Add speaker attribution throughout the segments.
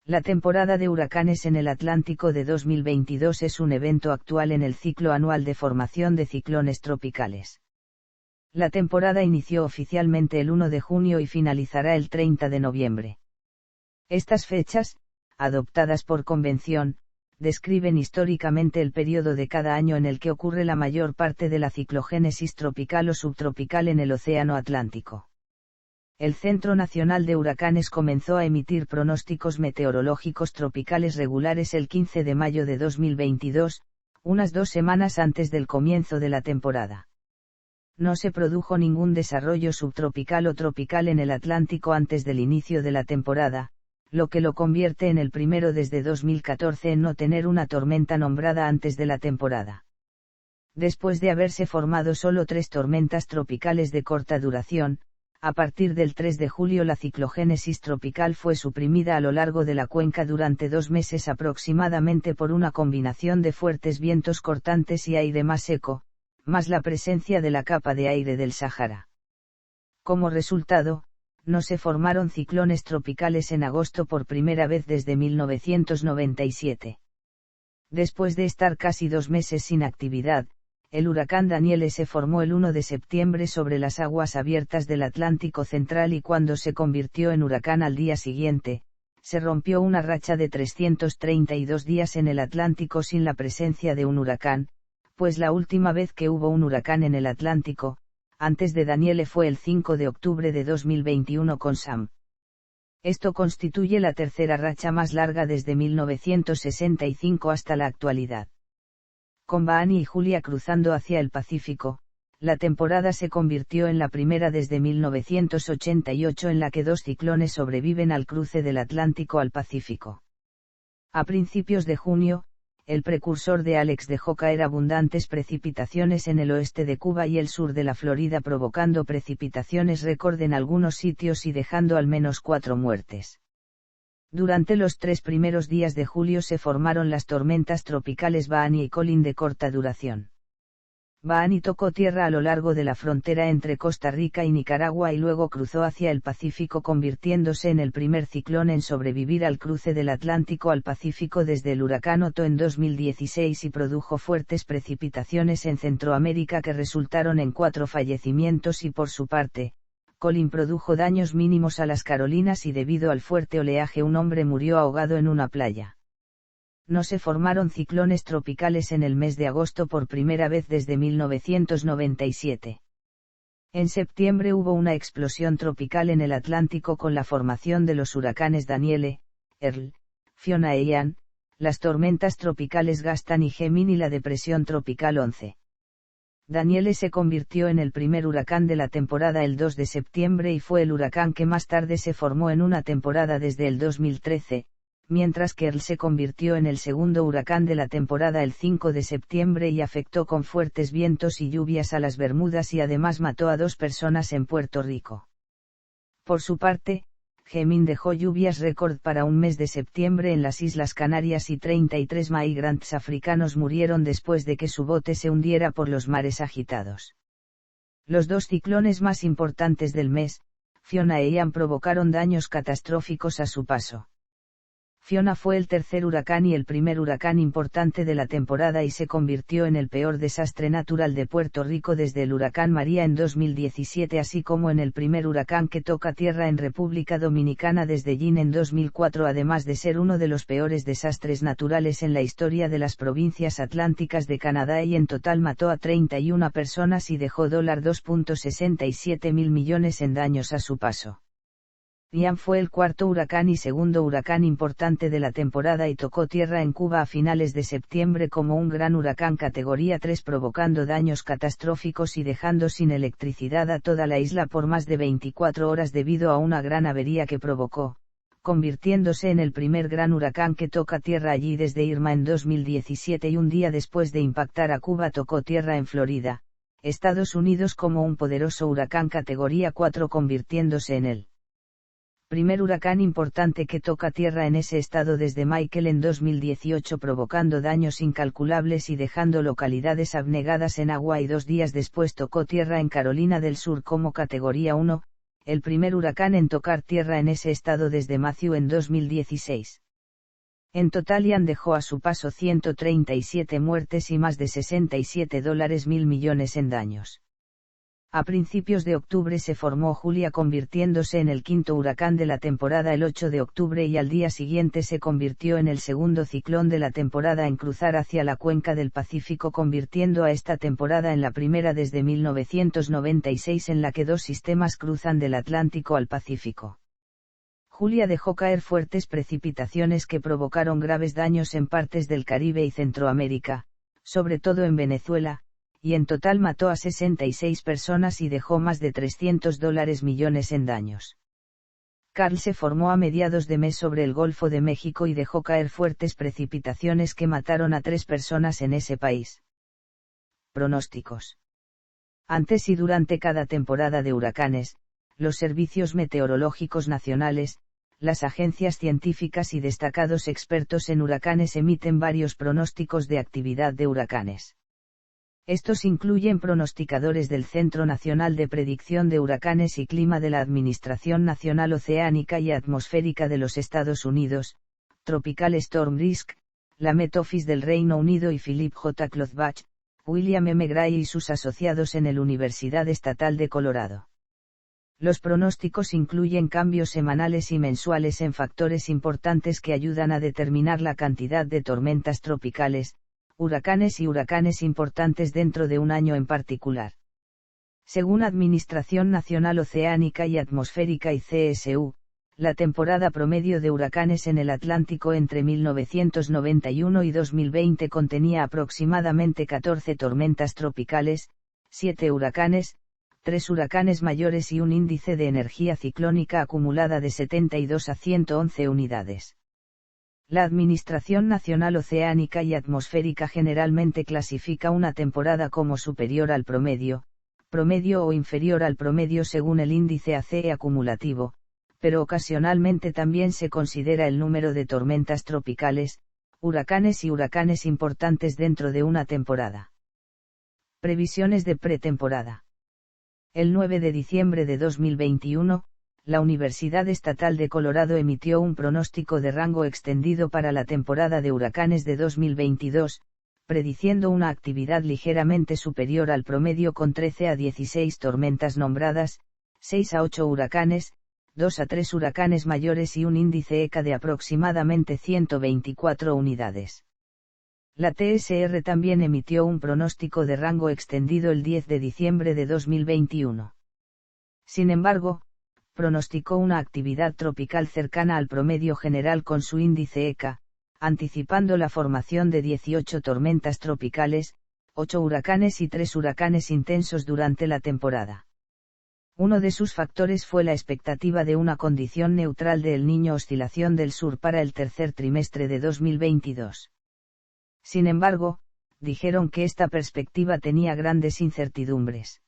Speaker 1: La temporada de huracanes en el Atlántico de 2022 es un evento actual en el ciclo anual de formación de ciclones tropicales. La temporada inició oficialmente el 1 de junio y finalizará el 30 de noviembre. Estas fechas, adoptadas por convención, describen históricamente el periodo de cada año en el que ocurre la mayor parte de la ciclogénesis tropical o subtropical en el Océano Atlántico. El Centro Nacional de Huracanes comenzó a emitir pronósticos meteorológicos tropicales regulares el 15 de mayo de 2022, unas 2 semanas antes del comienzo de la temporada. No se produjo ningún desarrollo subtropical o tropical en el Atlántico antes del inicio de la temporada, lo que lo convierte en el primero desde 2014 en no tener una tormenta nombrada antes de la temporada. Después de haberse formado solo 3 tormentas tropicales de corta duración, a partir del 3 de julio la ciclogénesis tropical fue suprimida a lo largo de la cuenca durante 2 meses aproximadamente por una combinación de fuertes vientos cortantes y aire más seco, más la presencia de la capa de aire del Sáhara. Como resultado, no se formaron ciclones tropicales en agosto por primera vez desde 1997. Después de estar casi 2 meses sin actividad, el huracán Danielle se formó el 1 de septiembre sobre las aguas abiertas del Atlántico Central y cuando se convirtió en huracán al día siguiente, se rompió una racha de 332 días en el Atlántico sin la presencia de un huracán, pues la última vez que hubo un huracán en el Atlántico, antes de Danielle fue el 5 de octubre de 2021 con Sam. Esto constituye la tercera racha más larga desde 1965 hasta la actualidad. Con Baani y Julia cruzando hacia el Pacífico, la temporada se convirtió en la primera desde 1988 en la que 2 ciclones sobreviven al cruce del Atlántico al Pacífico. A principios de junio, el precursor de Alex dejó caer abundantes precipitaciones en el oeste de Cuba y el sur de la Florida provocando precipitaciones récord en algunos sitios y dejando al menos 4 muertes. Durante los 3 primeros días de julio se formaron las tormentas tropicales Baani y Colin de corta duración. Baani tocó tierra a lo largo de la frontera entre Costa Rica y Nicaragua y luego cruzó hacia el Pacífico convirtiéndose en el primer ciclón en sobrevivir al cruce del Atlántico al Pacífico desde el huracán Otto en 2016 y produjo fuertes precipitaciones en Centroamérica que resultaron en 4 fallecimientos y por su parte, Colin produjo daños mínimos a las Carolinas y debido al fuerte oleaje un hombre murió ahogado en una playa. No se formaron ciclones tropicales en el mes de agosto por primera vez desde 1997. En septiembre hubo una explosión tropical en el Atlántico con la formación de los huracanes Danielle, Earl, Fiona e Ian, las tormentas tropicales Gaston y Gemini y la depresión tropical 11. Danielle se convirtió en el primer huracán de la temporada el 2 de septiembre y fue el huracán que más tarde se formó en una temporada desde el 2013, mientras que Earl se convirtió en el segundo huracán de la temporada el 5 de septiembre y afectó con fuertes vientos y lluvias a las Bermudas y además mató a 2 personas en Puerto Rico. Por su parte, Gemini dejó lluvias récord para un mes de septiembre en las Islas Canarias y 33 migrantes africanos murieron después de que su bote se hundiera por los mares agitados. Los 2 ciclones más importantes del mes, Fiona e Ian provocaron daños catastróficos a su paso. Fiona fue el tercer huracán y el primer huracán importante de la temporada y se convirtió en el peor desastre natural de Puerto Rico desde el huracán María en 2017 así como en el primer huracán que toca tierra en República Dominicana desde Jeanne en 2004 además de ser uno de los peores desastres naturales en la historia de las provincias atlánticas de Canadá y en total mató a 31 personas y dejó $2.67 mil millones en daños a su paso. Ian fue el cuarto huracán y segundo huracán importante de la temporada y tocó tierra en Cuba a finales de septiembre como un gran huracán categoría 3 provocando daños catastróficos y dejando sin electricidad a toda la isla por más de 24 horas debido a una gran avería que provocó, convirtiéndose en el primer gran huracán que toca tierra allí desde Irma en 2017 y un día después de impactar a Cuba tocó tierra en Florida, Estados Unidos como un poderoso huracán categoría 4 convirtiéndose en el primer huracán importante que toca tierra en ese estado desde Michael en 2018 provocando daños incalculables y dejando localidades abnegadas en agua y 2 días después tocó tierra en Carolina del Sur como categoría 1, el primer huracán en tocar tierra en ese estado desde Matthew en 2016. En total Ian dejó a su paso 137 muertes y más de $67.000 millones en daños. A principios de octubre se formó Julia, convirtiéndose en el quinto huracán de la temporada el 8 de octubre, y al día siguiente se convirtió en el segundo ciclón de la temporada en cruzar hacia la cuenca del Pacífico, convirtiendo a esta temporada en la primera desde 1996 en la que dos sistemas cruzan del Atlántico al Pacífico. Julia dejó caer fuertes precipitaciones que provocaron graves daños en partes del Caribe y Centroamérica, sobre todo en Venezuela, y en total mató a 66 personas y dejó más de $300 millones en daños. Carl se formó a mediados de mes sobre el Golfo de México y dejó caer fuertes precipitaciones que mataron a 3 personas en ese país. Pronósticos. Antes y durante cada temporada de huracanes, los servicios meteorológicos nacionales, las agencias científicas y destacados expertos en huracanes emiten varios pronósticos de actividad de huracanes. Estos incluyen pronosticadores del Centro Nacional de Predicción de Huracanes y Clima de la Administración Nacional Oceánica y Atmosférica de los Estados Unidos, Tropical Storm Risk, la Met Office del Reino Unido y Philip J. Klotzbach, William M. Gray y sus asociados en la Universidad Estatal de Colorado. Los pronósticos incluyen cambios semanales y mensuales en factores importantes que ayudan a determinar la cantidad de tormentas tropicales, huracanes y huracanes importantes dentro de un año en particular. Según Administración Nacional Oceánica y Atmosférica y CSU, la temporada promedio de huracanes en el Atlántico entre 1991 y 2020 contenía aproximadamente 14 tormentas tropicales, 7 huracanes, 3 huracanes mayores y un índice de energía ciclónica acumulada de 72 a 111 unidades. La Administración Nacional Oceánica y Atmosférica generalmente clasifica una temporada como superior al promedio, promedio o inferior al promedio según el índice ACE acumulativo, pero ocasionalmente también se considera el número de tormentas tropicales, huracanes y huracanes importantes dentro de una temporada. Previsiones de pretemporada. El 9 de diciembre de 2021, la Universidad Estatal de Colorado emitió un pronóstico de rango extendido para la temporada de huracanes de 2022, prediciendo una actividad ligeramente superior al promedio con 13 a 16 tormentas nombradas, 6 a 8 huracanes, 2 a 3 huracanes mayores y un índice ECA de aproximadamente 124 unidades. La TSR también emitió un pronóstico de rango extendido el 10 de diciembre de 2021. Sin embargo, pronosticó una actividad tropical cercana al promedio general con su índice ECA, anticipando la formación de 18 tormentas tropicales, 8 huracanes y 3 huracanes intensos durante la temporada. Uno de sus factores fue la expectativa de una condición neutral de El Niño oscilación del sur para el tercer trimestre de 2022. Sin embargo, dijeron que esta perspectiva tenía grandes incertidumbres.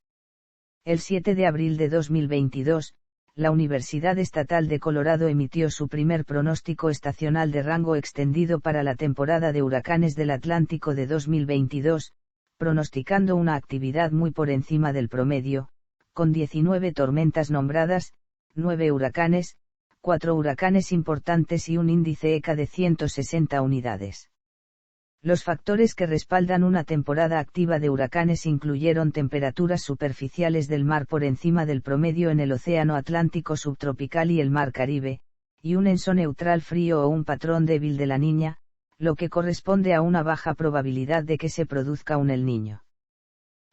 Speaker 1: El 7 de abril de 2022, la Universidad Estatal de Colorado emitió su primer pronóstico estacional de rango extendido para la temporada de huracanes del Atlántico de 2022, pronosticando una actividad muy por encima del promedio, con 19 tormentas nombradas, 9 huracanes, 4 huracanes importantes y un índice ECA de 160 unidades. Los factores que respaldan una temporada activa de huracanes incluyeron temperaturas superficiales del mar por encima del promedio en el Océano Atlántico subtropical y el Mar Caribe, y un ENSO neutral frío o un patrón débil de la Niña, lo que corresponde a una baja probabilidad de que se produzca un El Niño.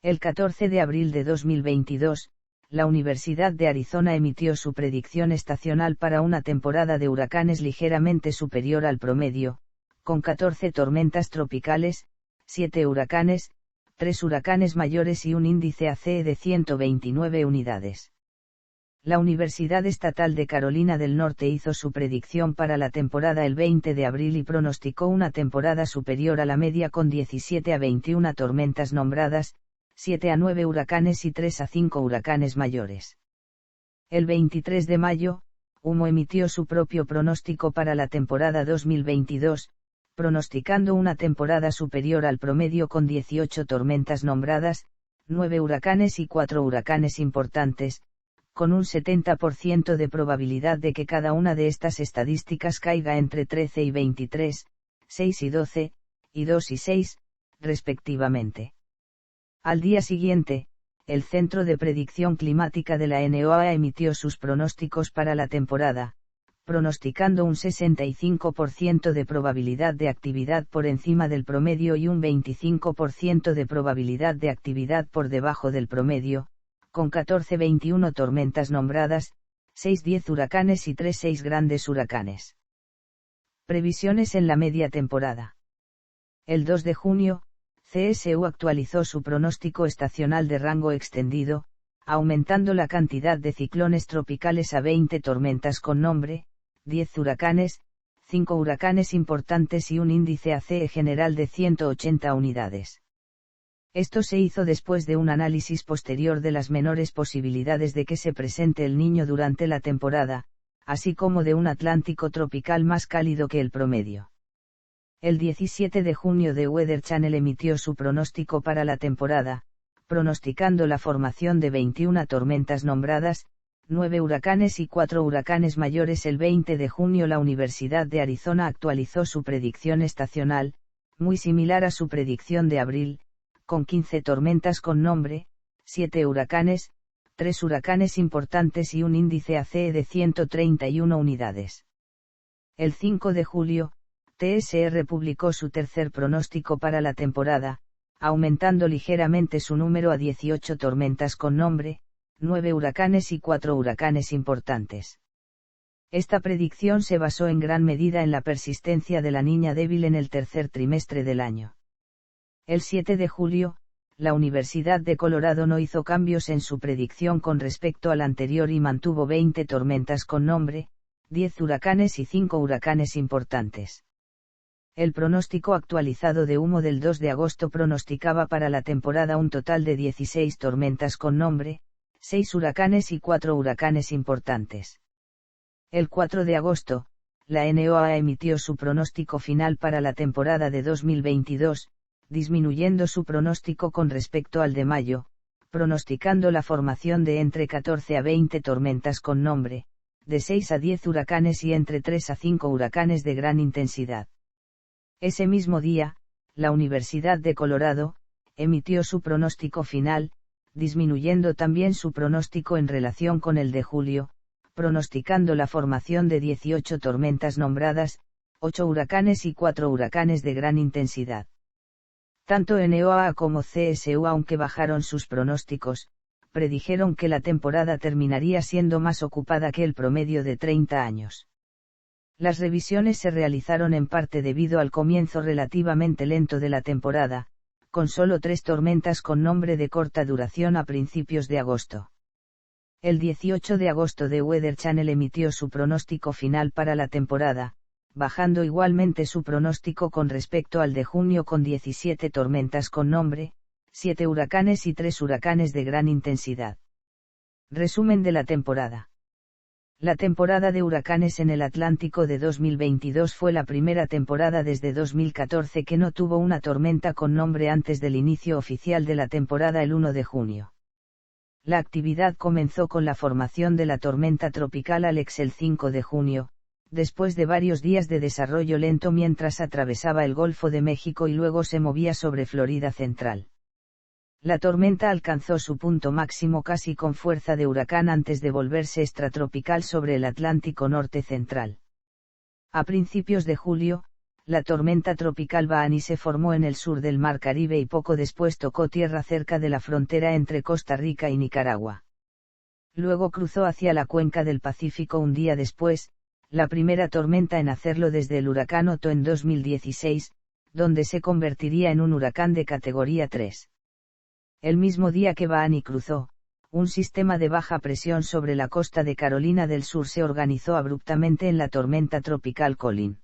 Speaker 1: El 14 de abril de 2022, la Universidad de Arizona emitió su predicción estacional para una temporada de huracanes ligeramente superior al promedio, con 14 tormentas tropicales, 7 huracanes, 3 huracanes mayores y un índice ACE de 129 unidades. La Universidad Estatal de Carolina del Norte hizo su predicción para la temporada el 20 de abril y pronosticó una temporada superior a la media con 17 a 21 tormentas nombradas, 7 a 9 huracanes y 3 a 5 huracanes mayores. El 23 de mayo, UMO emitió su propio pronóstico para la temporada 2022, pronosticando una temporada superior al promedio con 18 tormentas nombradas, 9 huracanes y 4 huracanes importantes, con un 70% de probabilidad de que cada una de estas estadísticas caiga entre 13 y 23, 6 y 12, y 2 y 6, respectivamente. Al día siguiente, el Centro de Predicción Climática de la NOAA emitió sus pronósticos para la temporada, pronosticando un 65% de probabilidad de actividad por encima del promedio y un 25% de probabilidad de actividad por debajo del promedio, con 14-21 tormentas nombradas, 6-10 huracanes y 3-6 grandes huracanes. Previsiones en la media temporada. El 2 de junio, CSU actualizó su pronóstico estacional de rango extendido, aumentando la cantidad de ciclones tropicales a 20 tormentas con nombre, 10 huracanes, 5 huracanes importantes y un índice ACE general de 180 unidades. Esto se hizo después de un análisis posterior de las menores posibilidades de que se presente el Niño durante la temporada, así como de un Atlántico tropical más cálido que el promedio. El 17 de junio The Weather Channel emitió su pronóstico para la temporada, pronosticando la formación de 21 tormentas nombradas, 9 huracanes y 4 huracanes mayores. El 20 de junio la Universidad de Arizona actualizó su predicción estacional, muy similar a su predicción de abril, con 15 tormentas con nombre, 7 huracanes, 3 huracanes importantes y un índice ACE de 131 unidades. El 5 de julio, TSR publicó su tercer pronóstico para la temporada, aumentando ligeramente su número a 18 tormentas con nombre, 9 huracanes y 4 huracanes importantes. Esta predicción se basó en gran medida en la persistencia de la niña débil en el tercer trimestre del año. El 7 de julio, la Universidad de Colorado no hizo cambios en su predicción con respecto al anterior y mantuvo 20 tormentas con nombre, 10 huracanes y 5 huracanes importantes. El pronóstico actualizado de humo del 2 de agosto pronosticaba para la temporada un total de 16 tormentas con nombre, 6 huracanes y 4 huracanes importantes. El 4 de agosto, la NOAA emitió su pronóstico final para la temporada de 2022, disminuyendo su pronóstico con respecto al de mayo, pronosticando la formación de entre 14 a 20 tormentas con nombre, de 6 a 10 huracanes y entre 3 a 5 huracanes de gran intensidad. Ese mismo día, la Universidad de Colorado emitió su pronóstico final, disminuyendo también su pronóstico en relación con el de julio, pronosticando la formación de 18 tormentas nombradas, 8 huracanes y 4 huracanes de gran intensidad. Tanto NOAA como CSU, aunque bajaron sus pronósticos, predijeron que la temporada terminaría siendo más ocupada que el promedio de 30 años. Las revisiones se realizaron en parte debido al comienzo relativamente lento de la temporada, con solo 3 tormentas con nombre de corta duración a principios de agosto. El 18 de agosto The Weather Channel emitió su pronóstico final para la temporada, bajando igualmente su pronóstico con respecto al de junio con 17 tormentas con nombre, 7 huracanes y 3 huracanes de gran intensidad. Resumen de la temporada. La temporada de huracanes en el Atlántico de 2022 fue la primera temporada desde 2014 que no tuvo una tormenta con nombre antes del inicio oficial de la temporada el 1 de junio. La actividad comenzó con la formación de la tormenta tropical Alex el 5 de junio, después de varios días de desarrollo lento mientras atravesaba el Golfo de México y luego se movía sobre Florida Central. La tormenta alcanzó su punto máximo casi con fuerza de huracán antes de volverse extratropical sobre el Atlántico Norte Central. A principios de julio, la tormenta tropical Baani se formó en el sur del Mar Caribe y poco después tocó tierra cerca de la frontera entre Costa Rica y Nicaragua. Luego cruzó hacia la cuenca del Pacífico un día después, la primera tormenta en hacerlo desde el huracán Otto en 2016, donde se convertiría en un huracán de categoría 3. El mismo día que Baani cruzó, un sistema de baja presión sobre la costa de Carolina del Sur se organizó abruptamente en la tormenta tropical Colin.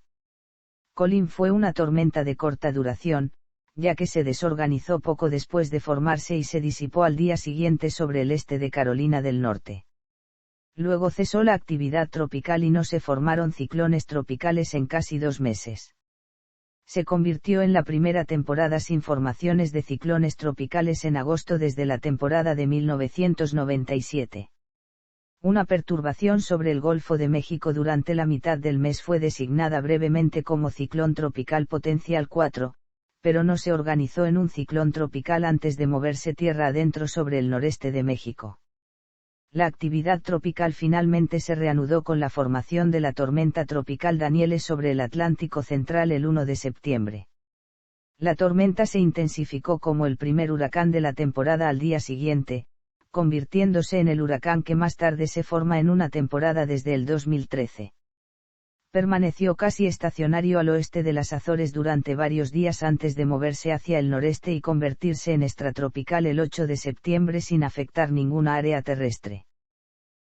Speaker 1: Colin fue una tormenta de corta duración, ya que se desorganizó poco después de formarse y se disipó al día siguiente sobre el este de Carolina del Norte. Luego cesó la actividad tropical y no se formaron ciclones tropicales en casi 2 meses. Se convirtió en la primera temporada sin formaciones de ciclones tropicales en agosto desde la temporada de 1997. Una perturbación sobre el Golfo de México durante la mitad del mes fue designada brevemente como ciclón tropical potencial 4, pero no se organizó en un ciclón tropical antes de moverse tierra adentro sobre el noreste de México. La actividad tropical finalmente se reanudó con la formación de la tormenta tropical Danielle sobre el Atlántico Central el 1 de septiembre. La tormenta se intensificó como el primer huracán de la temporada al día siguiente, convirtiéndose en el huracán que más tarde se forma en una temporada desde el 2013. Permaneció casi estacionario al oeste de las Azores durante varios días antes de moverse hacia el noreste y convertirse en extratropical el 8 de septiembre sin afectar ninguna área terrestre.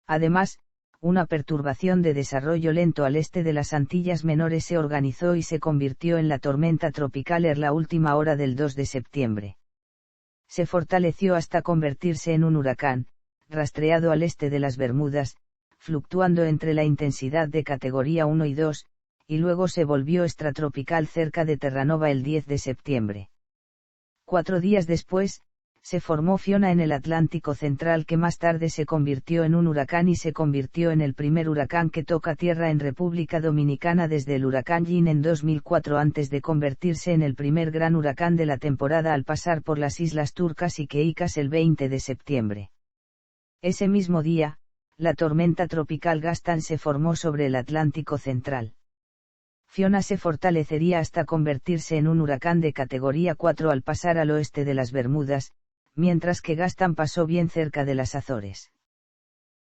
Speaker 1: Además, una perturbación de desarrollo lento al este de las Antillas Menores se organizó y se convirtió en la tormenta tropical la última hora del 2 de septiembre. Se fortaleció hasta convertirse en un huracán, rastreado al este de las Bermudas, fluctuando entre la intensidad de categoría 1 y 2, y luego se volvió extratropical cerca de Terranova el 10 de septiembre. 4 días después, se formó Fiona en el Atlántico Central que más tarde se convirtió en un huracán y se convirtió en el primer huracán que toca tierra en República Dominicana desde el huracán Jeanne en 2004 antes de convertirse en el primer gran huracán de la temporada al pasar por las Islas Turcas y Caicas el 20 de septiembre. Ese mismo día, la tormenta tropical Gaston se formó sobre el Atlántico Central. Fiona se fortalecería hasta convertirse en un huracán de categoría 4 al pasar al oeste de las Bermudas, mientras que Gaston pasó bien cerca de las Azores.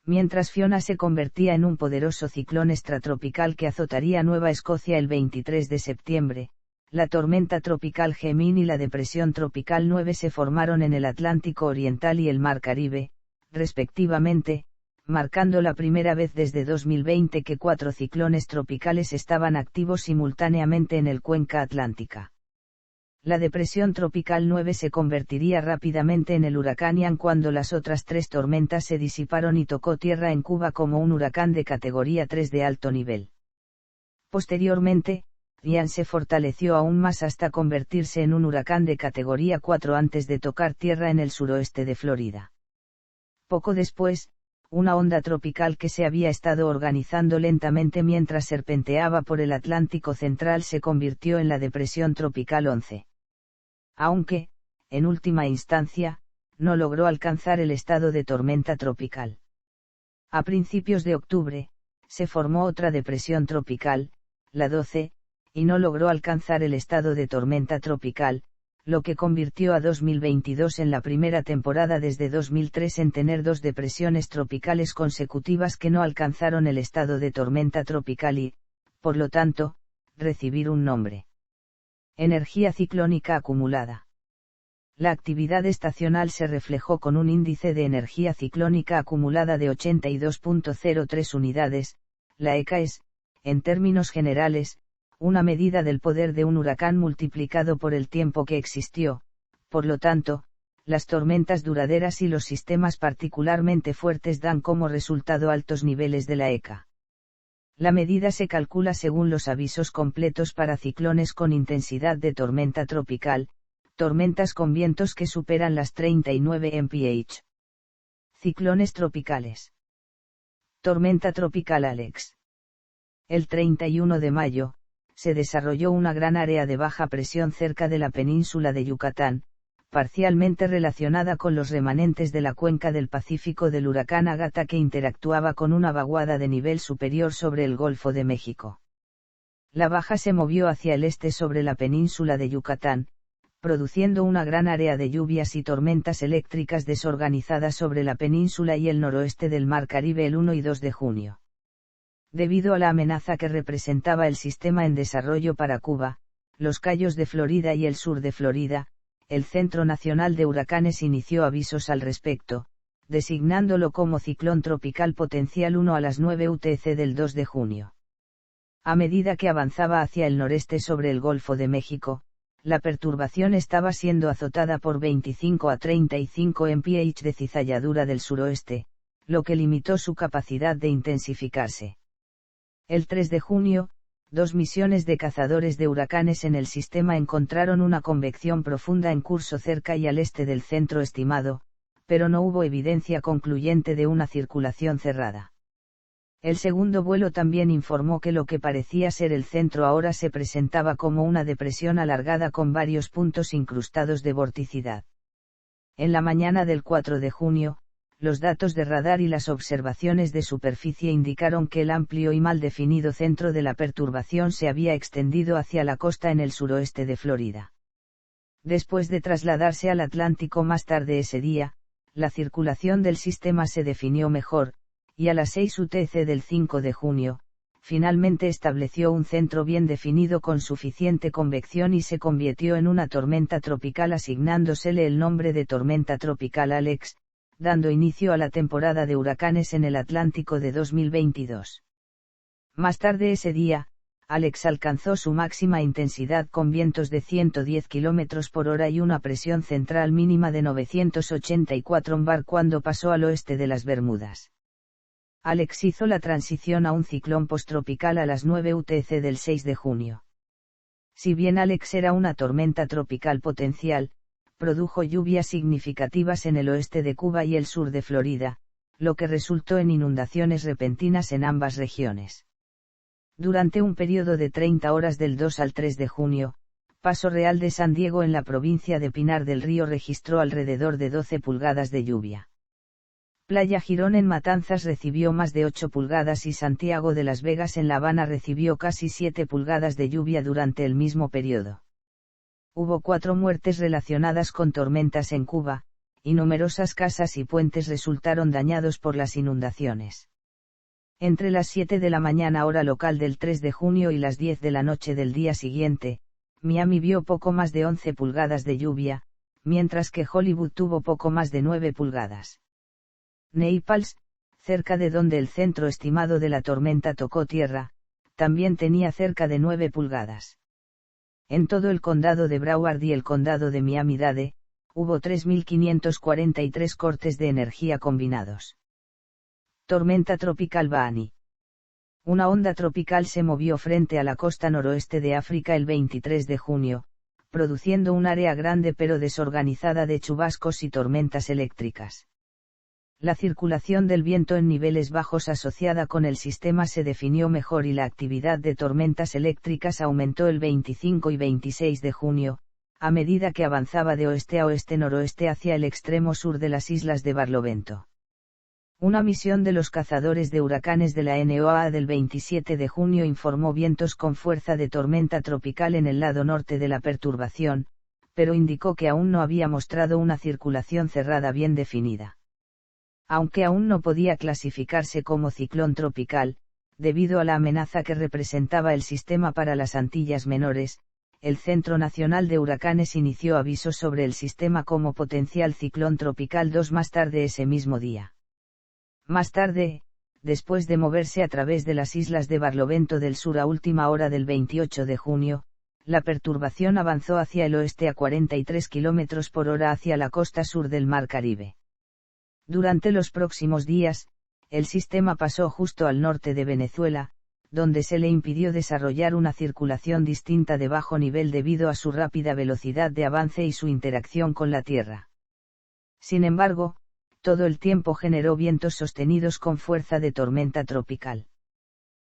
Speaker 1: Mientras Fiona se convertía en un poderoso ciclón extratropical que azotaría Nueva Escocia el 23 de septiembre, la tormenta tropical Gemini y la depresión tropical 9 se formaron en el Atlántico Oriental y el Mar Caribe, respectivamente, marcando la primera vez desde 2020 que 4 ciclones tropicales estaban activos simultáneamente en el cuenca atlántica. La depresión tropical 9 se convertiría rápidamente en el huracán Ian cuando las otras 3 tormentas se disiparon y tocó tierra en Cuba como un huracán de categoría 3 de alto nivel. Posteriormente, Ian se fortaleció aún más hasta convertirse en un huracán de categoría 4 antes de tocar tierra en el suroeste de Florida. Poco después, una onda tropical que se había estado organizando lentamente mientras serpenteaba por el Atlántico Central se convirtió en la depresión tropical 11. Aunque, en última instancia, no logró alcanzar el estado de tormenta tropical. A principios de octubre, se formó otra depresión tropical, la 12, y no logró alcanzar el estado de tormenta tropical, lo que convirtió a 2022 en la primera temporada desde 2003 en tener 2 depresiones tropicales consecutivas que no alcanzaron el estado de tormenta tropical y, por lo tanto, recibir un nombre. Energía ciclónica acumulada. La actividad estacional se reflejó con un índice de energía ciclónica acumulada de 82.03 unidades. La ECA es, en términos generales, una medida del poder de un huracán multiplicado por el tiempo que existió. Por lo tanto, las tormentas duraderas y los sistemas particularmente fuertes dan como resultado altos niveles de la ECA. La medida se calcula según los avisos completos para ciclones con intensidad de tormenta tropical, tormentas con vientos que superan las 39 mph. Ciclones tropicales. Tormenta tropical Alex. El 31 de mayo, se desarrolló una gran área de baja presión cerca de la península de Yucatán, parcialmente relacionada con los remanentes de la cuenca del Pacífico del huracán Ágata que interactuaba con una vaguada de nivel superior sobre el Golfo de México. La baja se movió hacia el este sobre la península de Yucatán, produciendo una gran área de lluvias y tormentas eléctricas desorganizadas sobre la península y el noroeste del Mar Caribe el 1 y 2 de junio. Debido a la amenaza que representaba el sistema en desarrollo para Cuba, los Cayos de Florida y el sur de Florida, el Centro Nacional de Huracanes inició avisos al respecto, designándolo como ciclón tropical potencial 1 a las 9 UTC del 2 de junio. A medida que avanzaba hacia el noreste sobre el Golfo de México, la perturbación estaba siendo azotada por 25 a 35 mph de cizalladura del suroeste, lo que limitó su capacidad de intensificarse. El 3 de junio, 2 misiones de cazadores de huracanes en el sistema encontraron una convección profunda en curso cerca y al este del centro estimado, pero no hubo evidencia concluyente de una circulación cerrada. El segundo vuelo también informó que lo que parecía ser el centro ahora se presentaba como una depresión alargada con varios puntos incrustados de vorticidad. En la mañana del 4 de junio, los datos de radar y las observaciones de superficie indicaron que el amplio y mal definido centro de la perturbación se había extendido hacia la costa en el suroeste de Florida. Después de trasladarse al Atlántico más tarde ese día, la circulación del sistema se definió mejor, y a las 6 UTC del 5 de junio, finalmente estableció un centro bien definido con suficiente convección y se convirtió en una tormenta tropical asignándosele el nombre de tormenta tropical Alex, dando inicio a la temporada de huracanes en el Atlántico de 2022. Más tarde ese día, Alex alcanzó su máxima intensidad con vientos de 110 km por hora y una presión central mínima de 984 bar cuando pasó al oeste de las Bermudas. Alex hizo la transición a un ciclón posttropical a las 9 UTC del 6 de junio. Si bien Alex era una tormenta tropical potencial, produjo lluvias significativas en el oeste de Cuba y el sur de Florida, lo que resultó en inundaciones repentinas en ambas regiones. Durante un periodo de 30 horas del 2 al 3 de junio, Paso Real de San Diego en la provincia de Pinar del Río registró alrededor de 12 pulgadas de lluvia. Playa Girón en Matanzas recibió más de 8 pulgadas y Santiago de Las Vegas en La Habana recibió casi 7 pulgadas de lluvia durante el mismo periodo. Hubo 4 muertes relacionadas con tormentas en Cuba, y numerosas casas y puentes resultaron dañados por las inundaciones. Entre las 7 de la mañana hora local del 3 de junio y las 10 de la noche del día siguiente, Miami vio poco más de 11 pulgadas de lluvia, mientras que Hollywood tuvo poco más de 9 pulgadas. Naples, cerca de donde el centro estimado de la tormenta tocó tierra, también tenía cerca de 9 pulgadas. En todo el condado de Broward y el condado de Miami-Dade, hubo 3.543 cortes de energía combinados. Tormenta tropical Baani. Una onda tropical se movió frente a la costa noroeste de África el 23 de junio, produciendo un área grande pero desorganizada de chubascos y tormentas eléctricas. La circulación del viento en niveles bajos asociada con el sistema se definió mejor y la actividad de tormentas eléctricas aumentó el 25 y 26 de junio, a medida que avanzaba de oeste a oeste-noroeste hacia el extremo sur de las islas de Barlovento. Una misión de los cazadores de huracanes de la NOAA del 27 de junio informó vientos con fuerza de tormenta tropical en el lado norte de la perturbación, pero indicó que aún no había mostrado una circulación cerrada bien definida. Aunque aún no podía clasificarse como ciclón tropical, debido a la amenaza que representaba el sistema para las Antillas Menores, el Centro Nacional de Huracanes inició avisos sobre el sistema como potencial ciclón tropical 2 más tarde ese mismo día. Más tarde, después de moverse a través de las islas de Barlovento del Sur a última hora del 28 de junio, la perturbación avanzó hacia el oeste a 43 km por hora hacia la costa sur del Mar Caribe. Durante los próximos días, el sistema pasó justo al norte de Venezuela, donde se le impidió desarrollar una circulación distinta de bajo nivel debido a su rápida velocidad de avance y su interacción con la Tierra. Sin embargo, todo el tiempo generó vientos sostenidos con fuerza de tormenta tropical.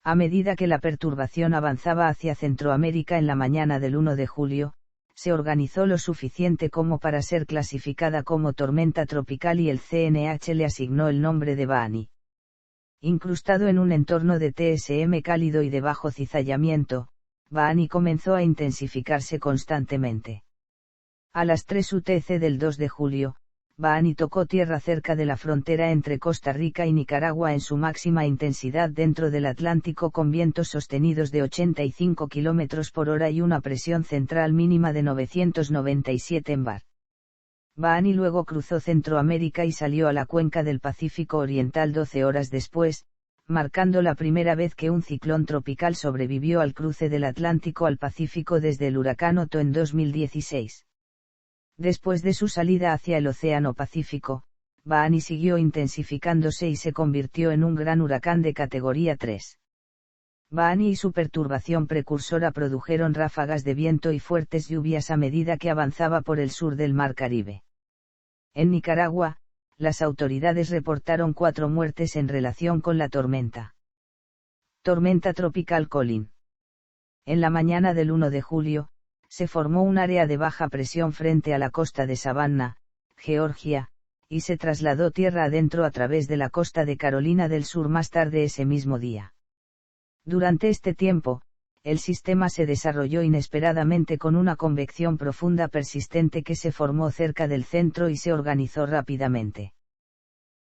Speaker 1: A medida que la perturbación avanzaba hacia Centroamérica en la mañana del 1 de julio, se organizó lo suficiente como para ser clasificada como tormenta tropical y el CNH le asignó el nombre de Baani. Incrustado en un entorno de TSM cálido y de bajo cizallamiento, Baani comenzó a intensificarse constantemente. A las 3 UTC del 2 de julio, Baani tocó tierra cerca de la frontera entre Costa Rica y Nicaragua en su máxima intensidad dentro del Atlántico con vientos sostenidos de 85 km por hora y una presión central mínima de 997 bar. Baani luego cruzó Centroamérica y salió a la cuenca del Pacífico Oriental 12 horas después, marcando la primera vez que un ciclón tropical sobrevivió al cruce del Atlántico al Pacífico desde el huracán Otto en 2016. Después de su salida hacia el Océano Pacífico, Baani siguió intensificándose y se convirtió en un gran huracán de categoría 3. Baani y su perturbación precursora produjeron ráfagas de viento y fuertes lluvias a medida que avanzaba por el sur del Mar Caribe. En Nicaragua, las autoridades reportaron 4 muertes en relación con la tormenta. Tormenta tropical Colin. En la mañana del 1 de julio, se formó un área de baja presión frente a la costa de Savannah, Georgia, y se trasladó tierra adentro a través de la costa de Carolina del Sur más tarde ese mismo día. Durante este tiempo, el sistema se desarrolló inesperadamente con una convección profunda persistente que se formó cerca del centro y se organizó rápidamente.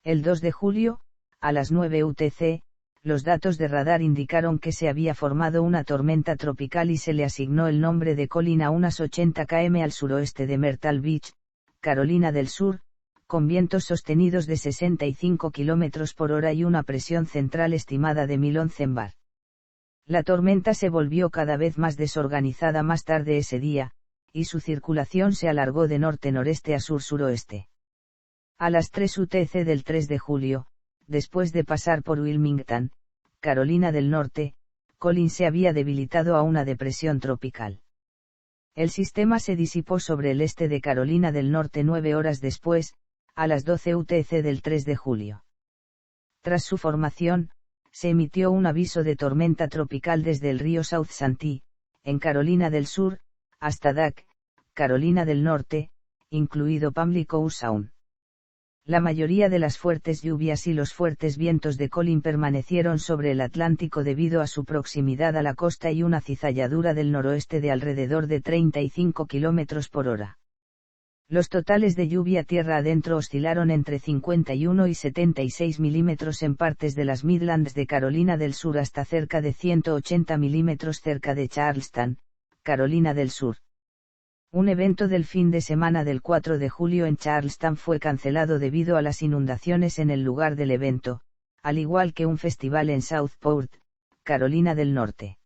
Speaker 1: El 2 de julio, a las 9 UTC, los datos de radar indicaron que se había formado una tormenta tropical y se le asignó el nombre de Colin a unas 80 km al suroeste de Myrtle Beach, Carolina del Sur, con vientos sostenidos de 65 km por hora y una presión central estimada de 1011 bar. La tormenta se volvió cada vez más desorganizada más tarde ese día, y su circulación se alargó de norte-noreste a sur-suroeste. A las 3 UTC del 3 de julio, después de pasar por Wilmington, Carolina del Norte, Colin se había debilitado a una depresión tropical. El sistema se disipó sobre el este de Carolina del Norte 9 horas después, a las 12 UTC del 3 de julio. Tras su formación, se emitió un aviso de tormenta tropical desde el río South Santee, en Carolina del Sur, hasta Duck, Carolina del Norte, incluido Pamlico Sound. La mayoría de las fuertes lluvias y los fuertes vientos de Colin permanecieron sobre el Atlántico debido a su proximidad a la costa y una cizalladura del noroeste de alrededor de 35 km por hora. Los totales de lluvia tierra adentro oscilaron entre 51 y 76 milímetros en partes de las Midlands de Carolina del Sur hasta cerca de 180 milímetros cerca de Charleston, Carolina del Sur. Un evento del fin de semana del 4 de julio en Charleston fue cancelado debido a las inundaciones en el lugar del evento, al igual que un festival en Southport, Carolina del Norte.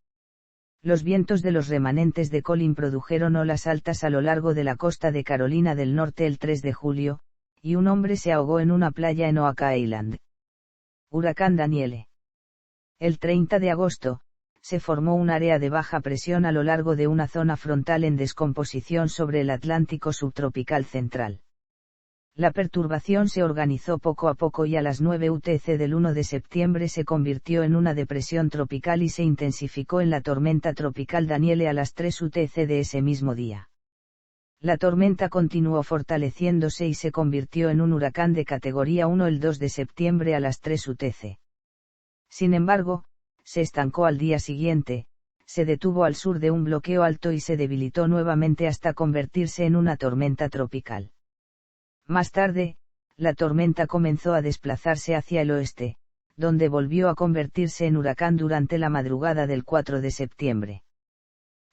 Speaker 1: Los vientos de los remanentes de Colin produjeron olas altas a lo largo de la costa de Carolina del Norte el 3 de julio, y un hombre se ahogó en una playa en Oahu Island. Huracán Danielle. El 30 de agosto, se formó un área de baja presión a lo largo de una zona frontal en descomposición sobre el Atlántico subtropical central. La perturbación se organizó poco a poco y a las 9 UTC del 1 de septiembre se convirtió en una depresión tropical y se intensificó en la tormenta tropical Danielle a las 3 UTC de ese mismo día. La tormenta continuó fortaleciéndose y se convirtió en un huracán de categoría 1 el 2 de septiembre a las 3 UTC. Sin embargo, se estancó al día siguiente, se detuvo al sur de un bloqueo alto y se debilitó nuevamente hasta convertirse en una tormenta tropical. Más tarde, la tormenta comenzó a desplazarse hacia el oeste, donde volvió a convertirse en huracán durante la madrugada del 4 de septiembre.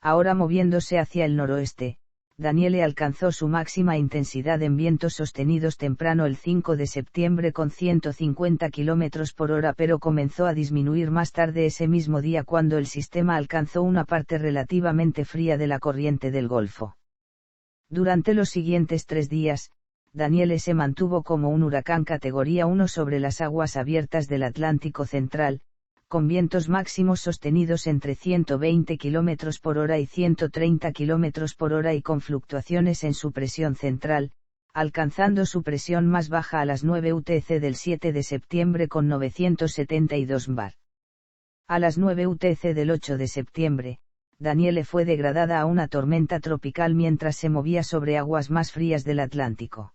Speaker 1: Ahora moviéndose hacia el noroeste, Danielle alcanzó su máxima intensidad en vientos sostenidos temprano el 5 de septiembre con 150 km por hora, pero comenzó a disminuir más tarde ese mismo día cuando el sistema alcanzó una parte relativamente fría de la corriente del Golfo. Durante los siguientes 3 días, Danielle se mantuvo como un huracán categoría 1 sobre las aguas abiertas del Atlántico Central, con vientos máximos sostenidos entre 120 km por hora y 130 km por hora y con fluctuaciones en su presión central, alcanzando su presión más baja a las 9 UTC del 7 de septiembre con 972 bar. A las 9 UTC del 8 de septiembre, Danielle fue degradada a una tormenta tropical mientras se movía sobre aguas más frías del Atlántico.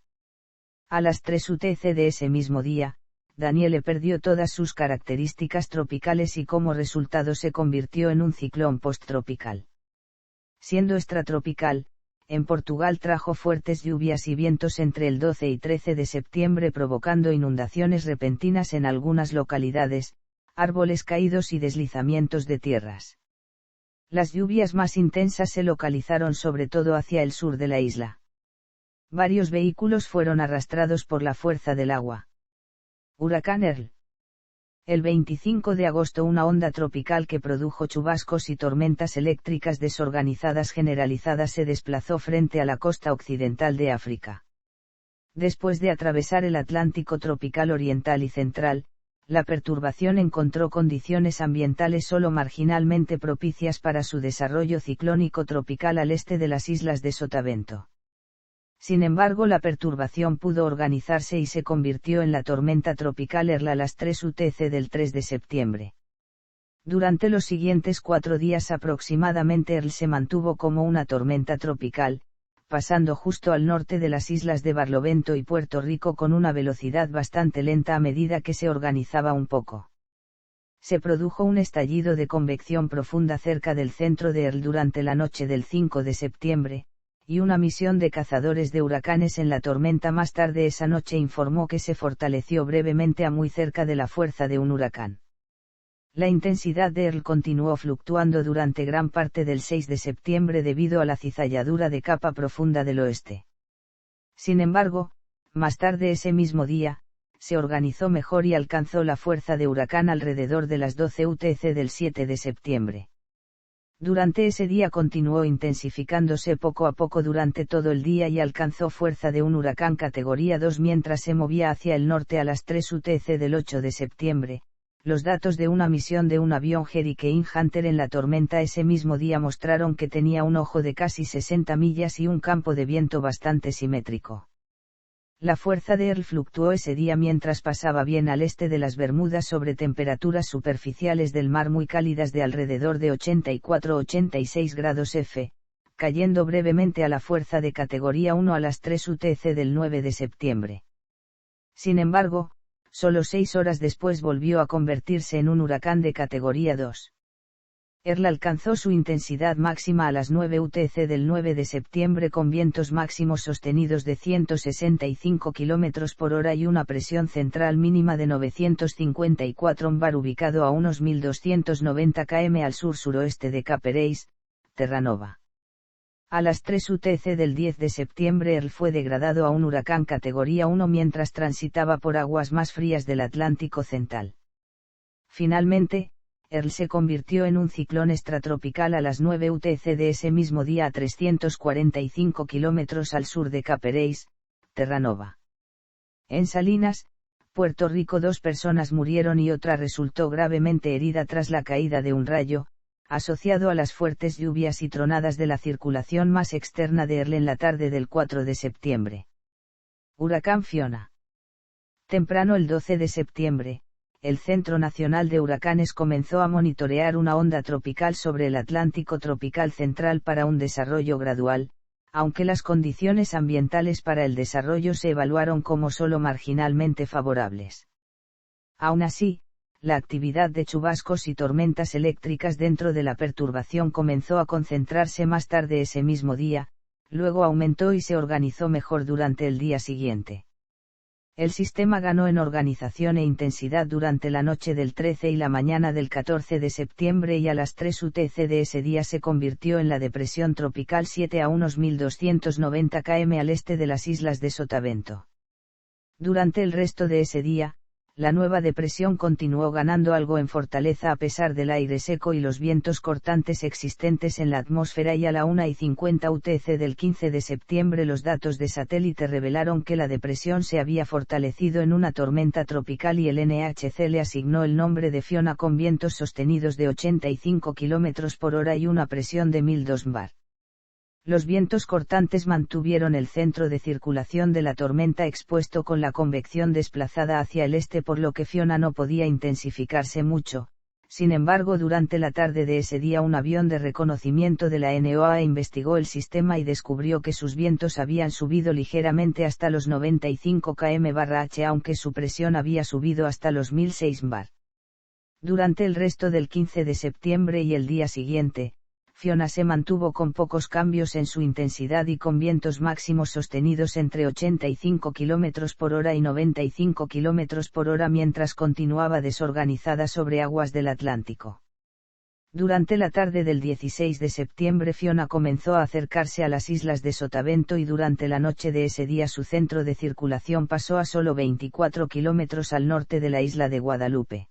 Speaker 1: A las 3 UTC de ese mismo día, Danielle perdió todas sus características tropicales y como resultado se convirtió en un ciclón posttropical. Siendo extratropical, en Portugal trajo fuertes lluvias y vientos entre el 12 y 13 de septiembre provocando inundaciones repentinas en algunas localidades, árboles caídos y deslizamientos de tierras. Las lluvias más intensas se localizaron sobre todo hacia el sur de la isla. Varios vehículos fueron arrastrados por la fuerza del agua. Huracán Earl. El 25 de agosto una onda tropical que produjo chubascos y tormentas eléctricas desorganizadas generalizadas se desplazó frente a la costa occidental de África. Después de atravesar el Atlántico tropical oriental y central, la perturbación encontró condiciones ambientales solo marginalmente propicias para su desarrollo ciclónico tropical al este de las islas de Sotavento. Sin embargo, la perturbación pudo organizarse y se convirtió en la tormenta tropical Earl a las 3 UTC del 3 de septiembre. Durante los siguientes 4 días aproximadamente Earl se mantuvo como una tormenta tropical, pasando justo al norte de las islas de Barlovento y Puerto Rico con una velocidad bastante lenta a medida que se organizaba un poco. Se produjo un estallido de convección profunda cerca del centro de Earl durante la noche del 5 de septiembre, y una misión de cazadores de huracanes en la tormenta más tarde esa noche informó que se fortaleció brevemente a muy cerca de la fuerza de un huracán. La intensidad de Earl continuó fluctuando durante gran parte del 6 de septiembre debido a la cizalladura de capa profunda del oeste. Sin embargo, más tarde ese mismo día, se organizó mejor y alcanzó la fuerza de huracán alrededor de las 12 UTC del 7 de septiembre. Durante ese día continuó intensificándose poco a poco durante todo el día y alcanzó fuerza de un huracán categoría 2 mientras se movía hacia el norte a las 3 UTC del 8 de septiembre. Los datos de una misión de un avión Hurricane Hunter en la tormenta ese mismo día mostraron que tenía un ojo de casi 60 millas y un campo de viento bastante simétrico. La fuerza de Earl fluctuó ese día mientras pasaba bien al este de las Bermudas sobre temperaturas superficiales del mar muy cálidas de alrededor de 84-86 grados F, cayendo brevemente a la fuerza de categoría 1 a las 3 UTC del 9 de septiembre. Sin embargo, solo 6 horas después volvió a convertirse en un huracán de categoría 2. Earl alcanzó su intensidad máxima a las 9 UTC del 9 de septiembre con vientos máximos sostenidos de 165 km por hora y una presión central mínima de 954 bar ubicado a unos 1290 km al sur-suroeste de Cape Race, Terranova. A las 3 UTC del 10 de septiembre Earl fue degradado a un huracán categoría 1 mientras transitaba por aguas más frías del Atlántico Central. Finalmente, Earl se convirtió en un ciclón extratropical a las 9 UTC de ese mismo día a 345 kilómetros al sur de Cape Race, Terranova. En Salinas, Puerto Rico 2 personas murieron y otra resultó gravemente herida tras la caída de un rayo, asociado a las fuertes lluvias y tronadas de la circulación más externa de Earl en la tarde del 4 de septiembre. Huracán Fiona. Temprano el 12 de septiembre, el Centro Nacional de Huracanes comenzó a monitorear una onda tropical sobre el Atlántico tropical central para un desarrollo gradual, aunque las condiciones ambientales para el desarrollo se evaluaron como solo marginalmente favorables. Aún así, la actividad de chubascos y tormentas eléctricas dentro de la perturbación comenzó a concentrarse más tarde ese mismo día, luego aumentó y se organizó mejor durante el día siguiente. El sistema ganó en organización e intensidad durante la noche del 13 y la mañana del 14 de septiembre y a las 3 UTC de ese día se convirtió en la depresión tropical 7 a unos 1290 km al este de las islas de Sotavento. Durante el resto de ese día, la nueva depresión continuó ganando algo en fortaleza a pesar del aire seco y los vientos cortantes existentes en la atmósfera y a la 1:50 UTC del 15 de septiembre los datos de satélite revelaron que la depresión se había fortalecido en una tormenta tropical y el NHC le asignó el nombre de Fiona con vientos sostenidos de 85 km por hora y una presión de 1002 bar. Los vientos cortantes mantuvieron el centro de circulación de la tormenta expuesto con la convección desplazada hacia el este por lo que Fiona no podía intensificarse mucho. Sin embargo, durante la tarde de ese día un avión de reconocimiento de la NOAA investigó el sistema y descubrió que sus vientos habían subido ligeramente hasta los 95 km/h aunque su presión había subido hasta los 1006 bar. Durante el resto del 15 de septiembre y el día siguiente, Fiona se mantuvo con pocos cambios en su intensidad y con vientos máximos sostenidos entre 85 km por hora y 95 km por hora mientras continuaba desorganizada sobre aguas del Atlántico. Durante la tarde del 16 de septiembre Fiona comenzó a acercarse a las islas de Sotavento y durante la noche de ese día su centro de circulación pasó a solo 24 km al norte de la isla de Guadalupe.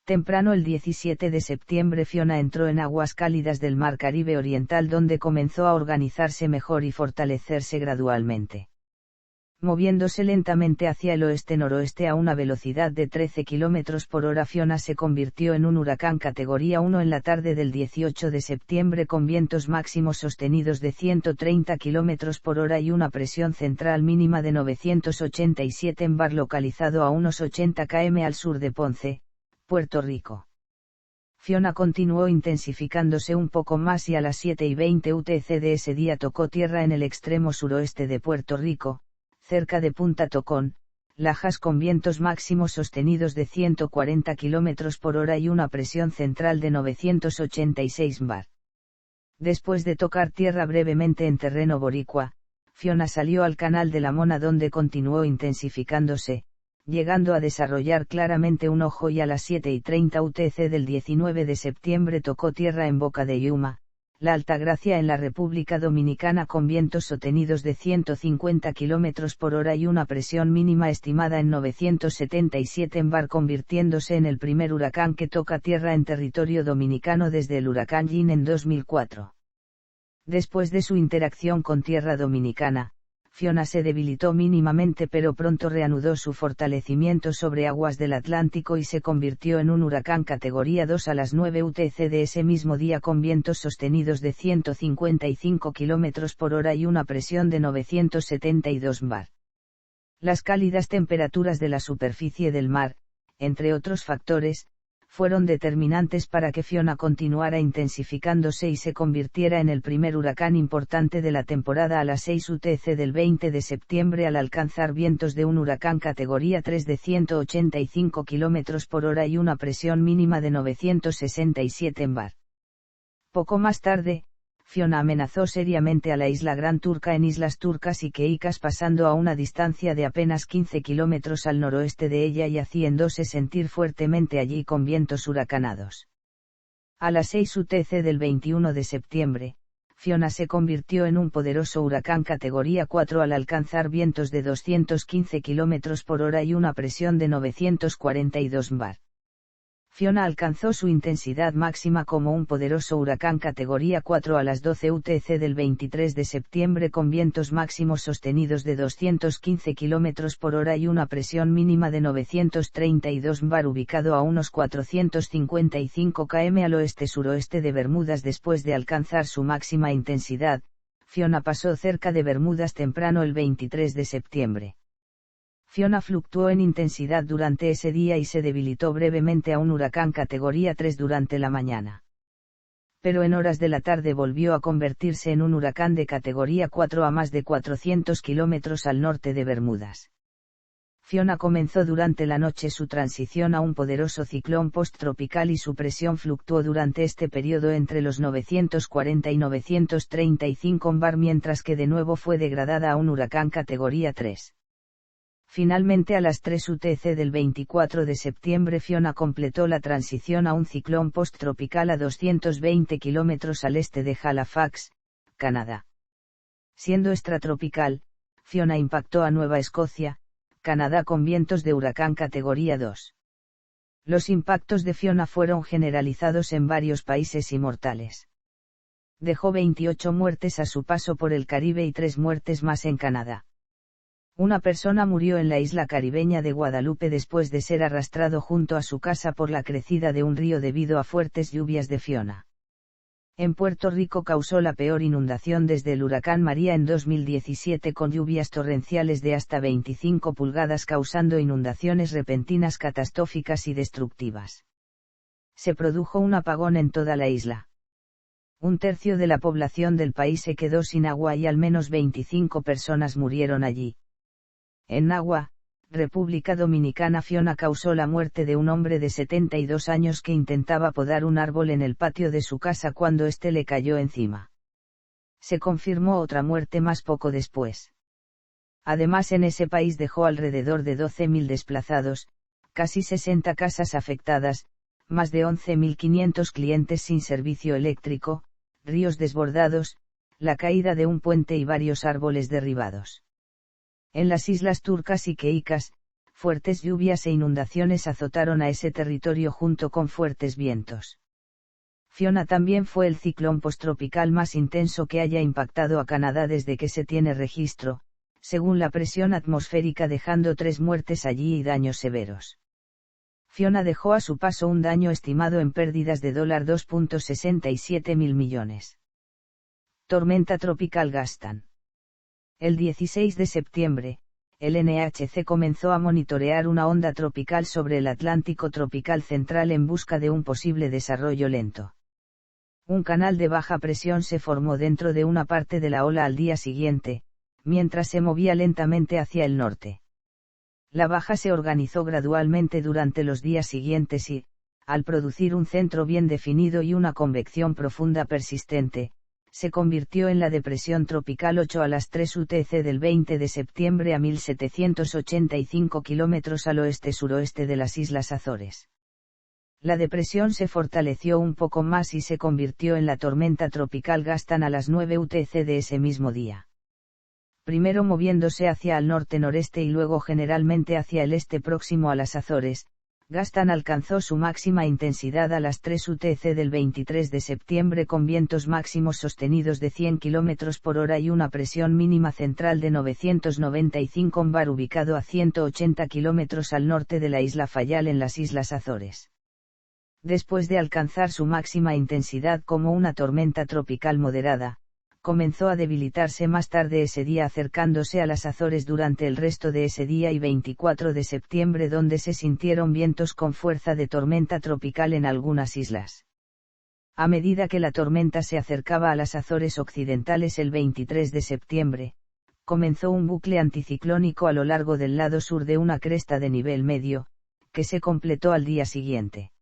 Speaker 1: Temprano el 17 de septiembre Fiona entró en aguas cálidas del Mar Caribe Oriental donde comenzó a organizarse mejor y fortalecerse gradualmente. Moviéndose lentamente hacia el oeste-noroeste a una velocidad de 13 km por hora, Fiona se convirtió en un huracán categoría 1 en la tarde del 18 de septiembre con vientos máximos sostenidos de 130 km por hora y una presión central mínima de 987 en bar, localizado a unos 80 km al sur de Ponce, Puerto Rico. Fiona continuó intensificándose un poco más y a las 7:20 UTC de ese día tocó tierra en el extremo suroeste de Puerto Rico, cerca de Punta Tocón, Lajas, con vientos máximos sostenidos de 140 km por hora y una presión central de 986 bar. Después de tocar tierra brevemente en terreno boricua, Fiona salió al Canal de la Mona, donde continuó intensificándose, llegando a desarrollar claramente un ojo, y a las 7:30 UTC del 19 de septiembre tocó tierra en Boca de Yuma, La Altagracia, en la República Dominicana, con vientos sostenidos de 150 km por hora y una presión mínima estimada en 977 en bar, convirtiéndose en el primer huracán que toca tierra en territorio dominicano desde el huracán Jeanne en 2004. Después de su interacción con tierra dominicana, Fiona se debilitó mínimamente, pero pronto reanudó su fortalecimiento sobre aguas del Atlántico y se convirtió en un huracán categoría 2 a las 9 UTC de ese mismo día, con vientos sostenidos de 155 km por hora y una presión de 972 bar. Las cálidas temperaturas de la superficie del mar, entre otros factores, fueron determinantes para que Fiona continuara intensificándose y se convirtiera en el primer huracán importante de la temporada a las 6 UTC del 20 de septiembre, al alcanzar vientos de un huracán categoría 3 de 185 km por hora y una presión mínima de 967 en bar. Poco más tarde, Fiona amenazó seriamente a la isla Gran Turca en Islas Turcas y Caicas, pasando a una distancia de apenas 15 kilómetros al noroeste de ella y haciéndose sentir fuertemente allí con vientos huracanados. A las 6 UTC del 21 de septiembre, Fiona se convirtió en un poderoso huracán categoría 4 al alcanzar vientos de 215 kilómetros por hora y una presión de 942 bar. Fiona alcanzó su intensidad máxima como un poderoso huracán categoría 4 a las 12 UTC del 23 de septiembre con vientos máximos sostenidos de 215 km por hora y una presión mínima de 932 bar, ubicado a unos 455 km al oeste-suroeste de Bermudas. Después de alcanzar su máxima intensidad, Fiona pasó cerca de Bermudas temprano el 23 de septiembre. Fiona fluctuó en intensidad durante ese día y se debilitó brevemente a un huracán categoría 3 durante la mañana. Pero en horas de la tarde volvió a convertirse en un huracán de categoría 4 a más de 400 kilómetros al norte de Bermudas. Fiona comenzó durante la noche su transición a un poderoso ciclón posttropical y su presión fluctuó durante este periodo entre los 940 y 935 bar, mientras que de nuevo fue degradada a un huracán categoría 3. Finalmente, a las 3 UTC del 24 de septiembre, Fiona completó la transición a un ciclón posttropical a 220 kilómetros al este de Halifax, Canadá. Siendo extratropical, Fiona impactó a Nueva Escocia, Canadá, con vientos de huracán categoría 2. Los impactos de Fiona fueron generalizados en varios países y mortales. Dejó 28 muertes a su paso por el Caribe y 3 muertes más en Canadá. Una persona murió en la isla caribeña de Guadalupe después de ser arrastrado junto a su casa por la crecida de un río debido a fuertes lluvias de Fiona. En Puerto Rico causó la peor inundación desde el huracán María en 2017, con lluvias torrenciales de hasta 25 pulgadas causando inundaciones repentinas catastróficas y destructivas. Se produjo un apagón en toda la isla. Un tercio de la población del país se quedó sin agua y al menos 25 personas murieron allí. En Nagua, República Dominicana, Fiona causó la muerte de un hombre de 72 años que intentaba podar un árbol en el patio de su casa cuando éste le cayó encima. Se confirmó otra muerte más poco después. Además, en ese país dejó alrededor de 12.000 desplazados, casi 60 casas afectadas, más de 11.500 clientes sin servicio eléctrico, ríos desbordados, la caída de un puente y varios árboles derribados. En las Islas Turcas y Caicas, fuertes lluvias e inundaciones azotaron a ese territorio junto con fuertes vientos. Fiona también fue el ciclón posttropical más intenso que haya impactado a Canadá desde que se tiene registro, según la presión atmosférica, dejando 3 muertes allí y daños severos. Fiona dejó a su paso un daño estimado en pérdidas de $2.67 mil millones. Tormenta tropical Gaston. El 16 de septiembre, el NHC comenzó a monitorear una onda tropical sobre el Atlántico tropical central en busca de un posible desarrollo lento. Un canal de baja presión se formó dentro de una parte de la ola al día siguiente, mientras se movía lentamente hacia el norte. La baja se organizó gradualmente durante los días siguientes y, al producir un centro bien definido y una convección profunda persistente, se convirtió en la depresión tropical 8 a las 3 UTC del 20 de septiembre a 1785 kilómetros al oeste-suroeste de las Islas Azores. La depresión se fortaleció un poco más y se convirtió en la tormenta tropical Gaston a las 9 UTC de ese mismo día. Primero moviéndose hacia el norte-noreste y luego generalmente hacia el este próximo a las Azores, Gaston alcanzó su máxima intensidad a las 3 UTC del 23 de septiembre con vientos máximos sostenidos de 100 km por hora y una presión mínima central de 995 bar ubicado a 180 km al norte de la isla Fayal en las Islas Azores. Después de alcanzar su máxima intensidad como una tormenta tropical moderada, comenzó a debilitarse más tarde ese día acercándose a las Azores durante el resto de ese día y 24 de septiembre donde se sintieron vientos con fuerza de tormenta tropical en algunas islas. A medida que la tormenta se acercaba a las Azores occidentales el 23 de septiembre, comenzó un bucle anticiclónico a lo largo del lado sur de una cresta de nivel medio, que se completó al día siguiente.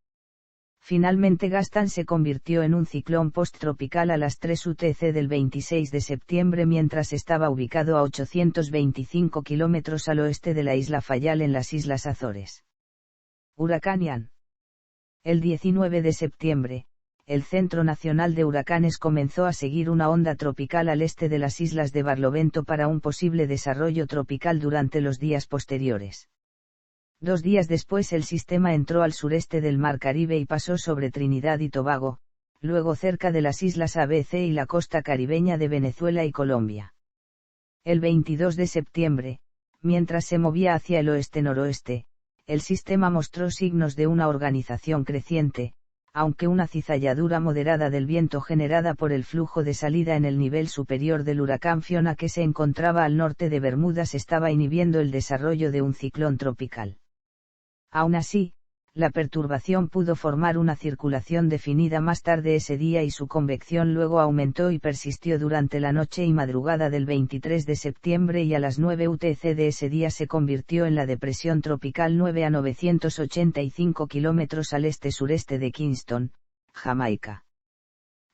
Speaker 1: Finalmente Gaston se convirtió en un ciclón posttropical a las 3 UTC del 26 de septiembre mientras estaba ubicado a 825 kilómetros al oeste de la isla Fayal en las Islas Azores. Huracán Ian. El 19 de septiembre, el Centro Nacional de Huracanes comenzó a seguir una onda tropical al este de las islas de Barlovento para un posible desarrollo tropical durante los días posteriores. 2 días después el sistema entró al sureste del Mar Caribe y pasó sobre Trinidad y Tobago, luego cerca de las islas ABC y la costa caribeña de Venezuela y Colombia. El 22 de septiembre, mientras se movía hacia el oeste-noroeste, el sistema mostró signos de una organización creciente, aunque una cizalladura moderada del viento generada por el flujo de salida en el nivel superior del huracán Fiona que se encontraba al norte de Bermudas estaba inhibiendo el desarrollo de un ciclón tropical. Aún así, la perturbación pudo formar una circulación definida más tarde ese día y su convección luego aumentó y persistió durante la noche y madrugada del 23 de septiembre y a las 9 UTC de ese día se convirtió en la depresión tropical 9 a 985 kilómetros al este-sureste de Kingston, Jamaica.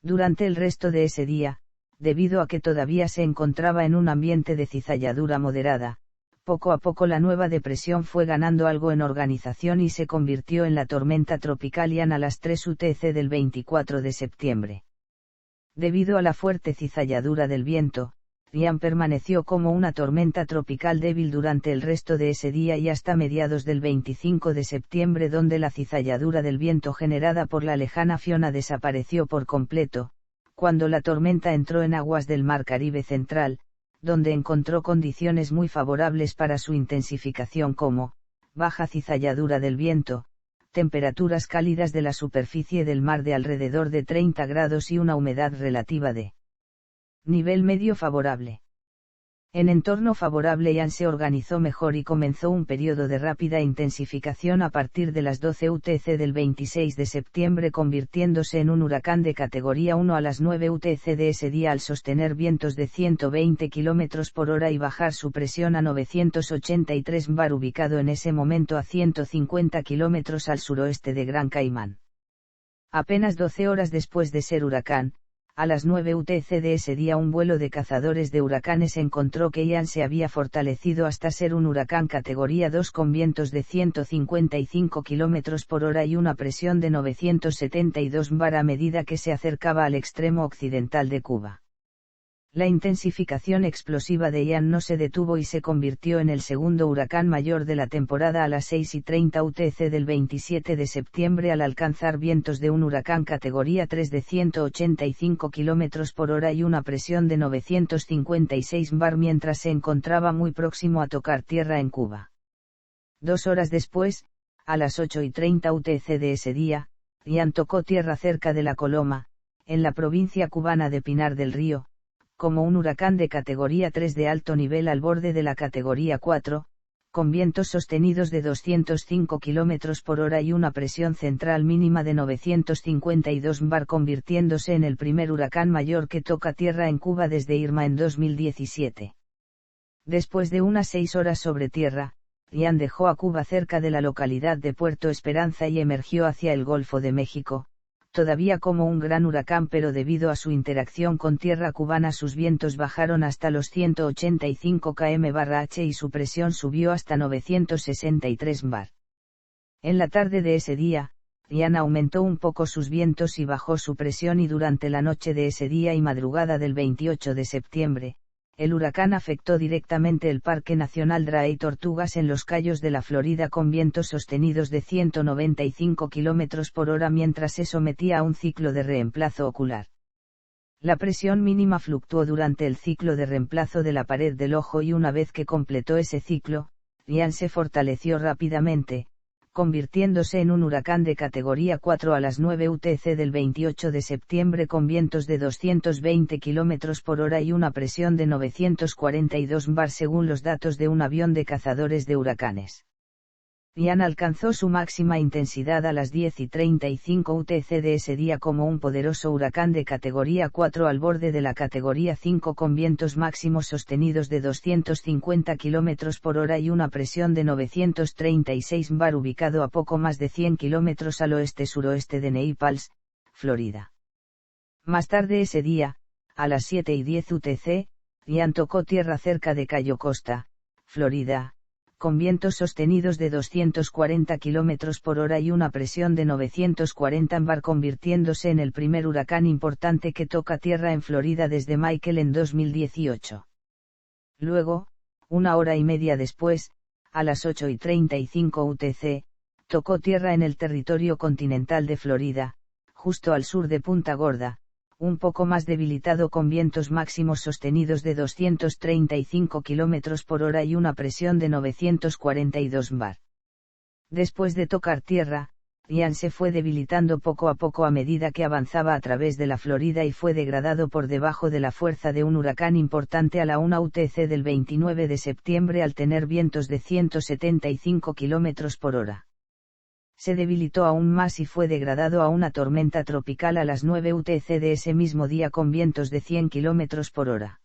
Speaker 1: Durante el resto de ese día, debido a que todavía se encontraba en un ambiente de cizalladura moderada, poco a poco la nueva depresión fue ganando algo en organización y se convirtió en la tormenta tropical Ian a las 3 UTC del 24 de septiembre. Debido a la fuerte cizalladura del viento, Ian permaneció como una tormenta tropical débil durante el resto de ese día y hasta mediados del 25 de septiembre donde la cizalladura del viento generada por la lejana Fiona desapareció por completo, cuando la tormenta entró en aguas del Mar Caribe Central, donde encontró condiciones muy favorables para su intensificación como, baja cizalladura del viento, temperaturas cálidas de la superficie del mar de alrededor de 30 grados y una humedad relativa de nivel medio favorable. En entorno favorable Ian se organizó mejor y comenzó un periodo de rápida intensificación a partir de las 12 UTC del 26 de septiembre convirtiéndose en un huracán de categoría 1 a las 9 UTC de ese día al sostener vientos de 120 km por hora y bajar su presión a 983 bar ubicado en ese momento a 150 km al suroeste de Gran Caimán. Apenas 12 horas después de ser huracán, a las 9 UTC de ese día un vuelo de cazadores de huracanes encontró que Ian se había fortalecido hasta ser un huracán categoría 2 con vientos de 155 km por hora y una presión de 972 bar a medida que se acercaba al extremo occidental de Cuba. La intensificación explosiva de Ian no se detuvo y se convirtió en el segundo huracán mayor de la temporada a las 6:30 UTC del 27 de septiembre al alcanzar vientos de un huracán categoría 3 de 185 km por hora y una presión de 956 bar mientras se encontraba muy próximo a tocar tierra en Cuba. 2 horas después, a las 8:30 UTC de ese día, Ian tocó tierra cerca de La Coloma, en la provincia cubana de Pinar del Río, como un huracán de categoría 3 de alto nivel al borde de la categoría 4, con vientos sostenidos de 205 km por hora y una presión central mínima de 952 bar, convirtiéndose en el primer huracán mayor que toca tierra en Cuba desde Irma en 2017. Después de unas 6 horas sobre tierra, Ian dejó a Cuba cerca de la localidad de Puerto Esperanza y emergió hacia el Golfo de México, todavía como un gran huracán, pero debido a su interacción con tierra cubana sus vientos bajaron hasta los 185 km/h y su presión subió hasta 963 bar. En la tarde de ese día, Ian aumentó un poco sus vientos y bajó su presión, y durante la noche de ese día y madrugada del 28 de septiembre, el huracán afectó directamente el Parque Nacional Dray Tortugas en los Cayos de la Florida con vientos sostenidos de 195 km por hora mientras se sometía a un ciclo de reemplazo ocular. La presión mínima fluctuó durante el ciclo de reemplazo de la pared del ojo y una vez que completó ese ciclo, Ian se fortaleció rápidamente, convirtiéndose en un huracán de categoría 4 a las 9 UTC del 28 de septiembre con vientos de 220 km por hora y una presión de 942 bar según los datos de un avión de cazadores de huracanes. Ian alcanzó su máxima intensidad a las 10:35 UTC de ese día como un poderoso huracán de categoría 4 al borde de la categoría 5 con vientos máximos sostenidos de 250 km por hora y una presión de 936 bar ubicado a poco más de 100 km al oeste-suroeste de Naples, Florida. Más tarde ese día, a las 7:10 UTC, Ian tocó tierra cerca de Cayo Costa, Florida, con vientos sostenidos de 240 km por hora y una presión de 940 bar, convirtiéndose en el primer huracán importante que toca tierra en Florida desde Michael en 2018. Luego, 1 hora y media después, a las 8:35 UTC, tocó tierra en el territorio continental de Florida, justo al sur de Punta Gorda, un poco más debilitado con vientos máximos sostenidos de 235 km por hora y una presión de 942 bar. Después de tocar tierra, Ian se fue debilitando poco a poco a medida que avanzaba a través de la Florida y fue degradado por debajo de la fuerza de un huracán importante a la 1 UTC del 29 de septiembre al tener vientos de 175 km por hora. Se debilitó aún más y fue degradado a una tormenta tropical a las 9 UTC de ese mismo día con vientos de 100 km por hora.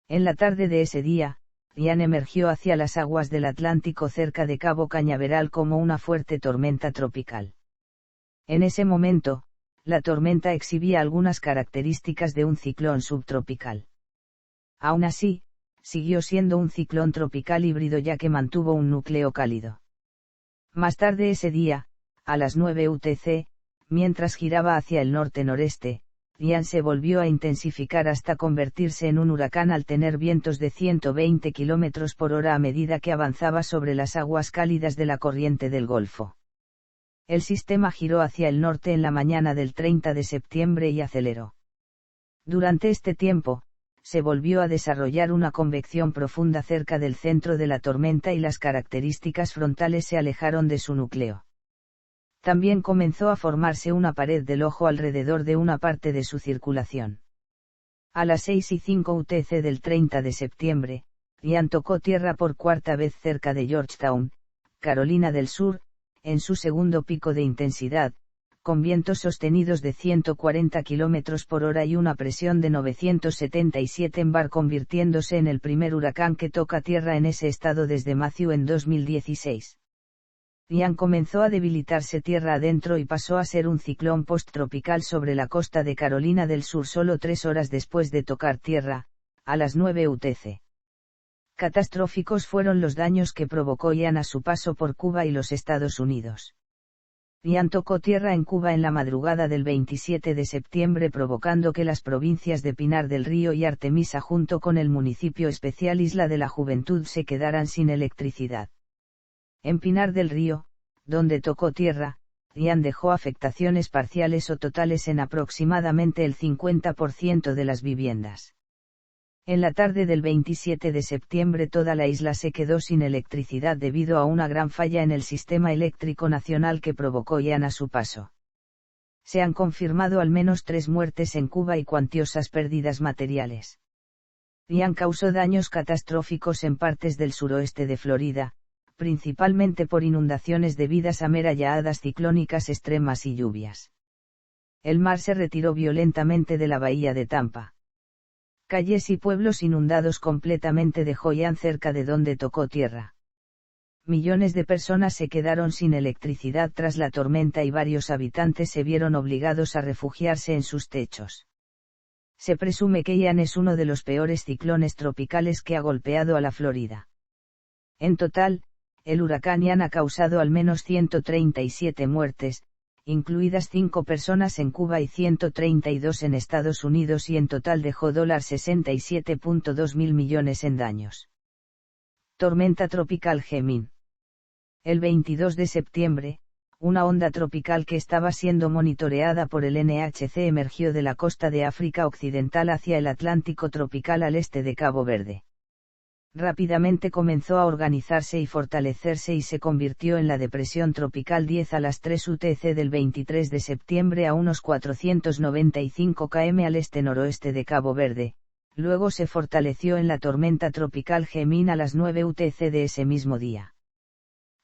Speaker 1: En la tarde de ese día, Ian emergió hacia las aguas del Atlántico cerca de Cabo Cañaveral como una fuerte tormenta tropical. En ese momento, la tormenta exhibía algunas características de un ciclón subtropical. Aún así, siguió siendo un ciclón tropical híbrido ya que mantuvo un núcleo cálido. Más tarde ese día, a las 9 UTC, mientras giraba hacia el norte-noreste, Ian se volvió a intensificar hasta convertirse en un huracán al tener vientos de 120 km por hora a medida que avanzaba sobre las aguas cálidas de la corriente del Golfo. El sistema giró hacia el norte en la mañana del 30 de septiembre y aceleró. Durante este tiempo, se volvió a desarrollar una convección profunda cerca del centro de la tormenta y las características frontales se alejaron de su núcleo. También comenzó a formarse una pared del ojo alrededor de una parte de su circulación. A las 6:05 UTC del 30 de septiembre, Ian tocó tierra por cuarta vez cerca de Georgetown, Carolina del Sur, en su segundo pico de intensidad, con vientos sostenidos de 140 km por hora y una presión de 977 bar, convirtiéndose en el primer huracán que toca tierra en ese estado desde Matthew en 2016. Ian comenzó a debilitarse tierra adentro y pasó a ser un ciclón posttropical sobre la costa de Carolina del Sur solo 3 horas después de tocar tierra, a las 9 UTC. Catastróficos fueron los daños que provocó Ian a su paso por Cuba y los Estados Unidos. Ian tocó tierra en Cuba en la madrugada del 27 de septiembre, provocando que las provincias de Pinar del Río y Artemisa junto con el municipio especial Isla de la Juventud se quedaran sin electricidad. En Pinar del Río, donde tocó tierra, Ian dejó afectaciones parciales o totales en aproximadamente el 50% de las viviendas. En la tarde del 27 de septiembre toda la isla se quedó sin electricidad debido a una gran falla en el sistema eléctrico nacional que provocó Ian a su paso. Se han confirmado al menos 3 muertes en Cuba y cuantiosas pérdidas materiales. Ian causó daños catastróficos en partes del suroeste de Florida, principalmente por inundaciones debidas a meralladas ciclónicas extremas y lluvias. El mar se retiró violentamente de la bahía de Tampa. Calles y pueblos inundados completamente dejó Ian cerca de donde tocó tierra. Millones de personas se quedaron sin electricidad tras la tormenta y varios habitantes se vieron obligados a refugiarse en sus techos. Se presume que Ian es uno de los peores ciclones tropicales que ha golpeado a la Florida. En total, el huracán Ian ha causado al menos 137 muertes, incluidas 5 personas en Cuba y 132 en Estados Unidos y en total dejó $67.2 mil millones en daños. Tormenta tropical Gemín. El 22 de septiembre, una onda tropical que estaba siendo monitoreada por el NHC emergió de la costa de África Occidental hacia el Atlántico tropical al este de Cabo Verde. Rápidamente comenzó a organizarse y fortalecerse y se convirtió en la depresión tropical 10 a las 3 UTC del 23 de septiembre a unos 495 km al este-noroeste de Cabo Verde, luego se fortaleció en la tormenta tropical Gemín a las 9 UTC de ese mismo día.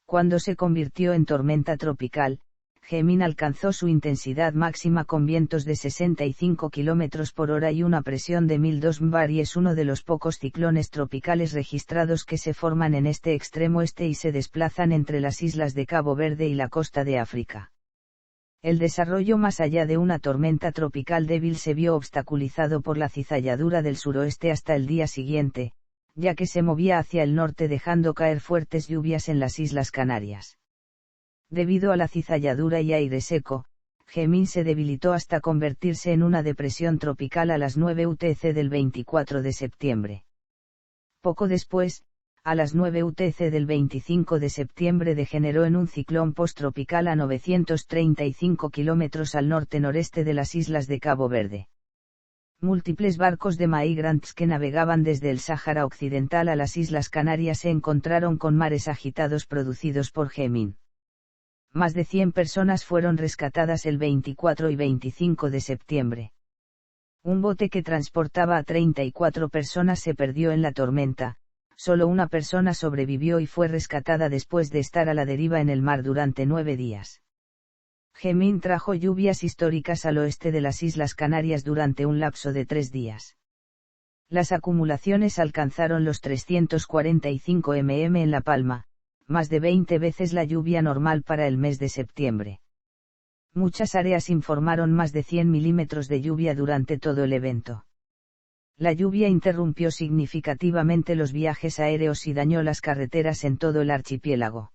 Speaker 1: Cuando se convirtió en tormenta tropical, Gemín alcanzó su intensidad máxima con vientos de 65 km por hora y una presión de 1002 bar y es uno de los pocos ciclones tropicales registrados que se forman en este extremo este y se desplazan entre las islas de Cabo Verde y la costa de África. El desarrollo más allá de una tormenta tropical débil se vio obstaculizado por la cizalladura del suroeste hasta el día siguiente, ya que se movía hacia el norte dejando caer fuertes lluvias en las Islas Canarias. Debido a la cizalladura y aire seco, Gemín se debilitó hasta convertirse en una depresión tropical a las 9 UTC del 24 de septiembre. Poco después, a las 9 UTC del 25 de septiembre degeneró en un ciclón posttropical a 935 kilómetros al norte-noreste de las islas de Cabo Verde. Múltiples barcos de migrants que navegaban desde el Sáhara Occidental a las Islas Canarias se encontraron con mares agitados producidos por Gemín. Más de 100 personas fueron rescatadas el 24 y 25 de septiembre. Un bote que transportaba a 34 personas se perdió en la tormenta, solo una persona sobrevivió y fue rescatada después de estar a la deriva en el mar durante 9 días. Gemín trajo lluvias históricas al oeste de las Islas Canarias durante un lapso de 3 días. Las acumulaciones alcanzaron los 345 mm en La Palma, más de 20 veces la lluvia normal para el mes de septiembre. Muchas áreas informaron más de 100 milímetros de lluvia durante todo el evento. La lluvia interrumpió significativamente los viajes aéreos y dañó las carreteras en todo el archipiélago.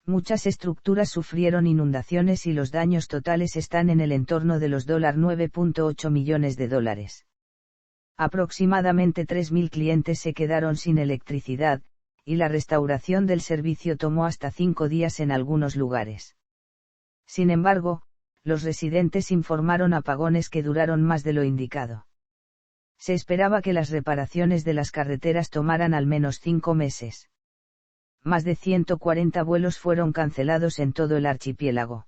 Speaker 1: Muchas estructuras sufrieron inundaciones y los daños totales están en el entorno de los $9.8 millones. Aproximadamente 3.000 clientes se quedaron sin electricidad, y la restauración del servicio tomó hasta 5 días en algunos lugares. Sin embargo, los residentes informaron apagones que duraron más de lo indicado. Se esperaba que las reparaciones de las carreteras tomaran al menos 5 meses. Más de 140 vuelos fueron cancelados en todo el archipiélago.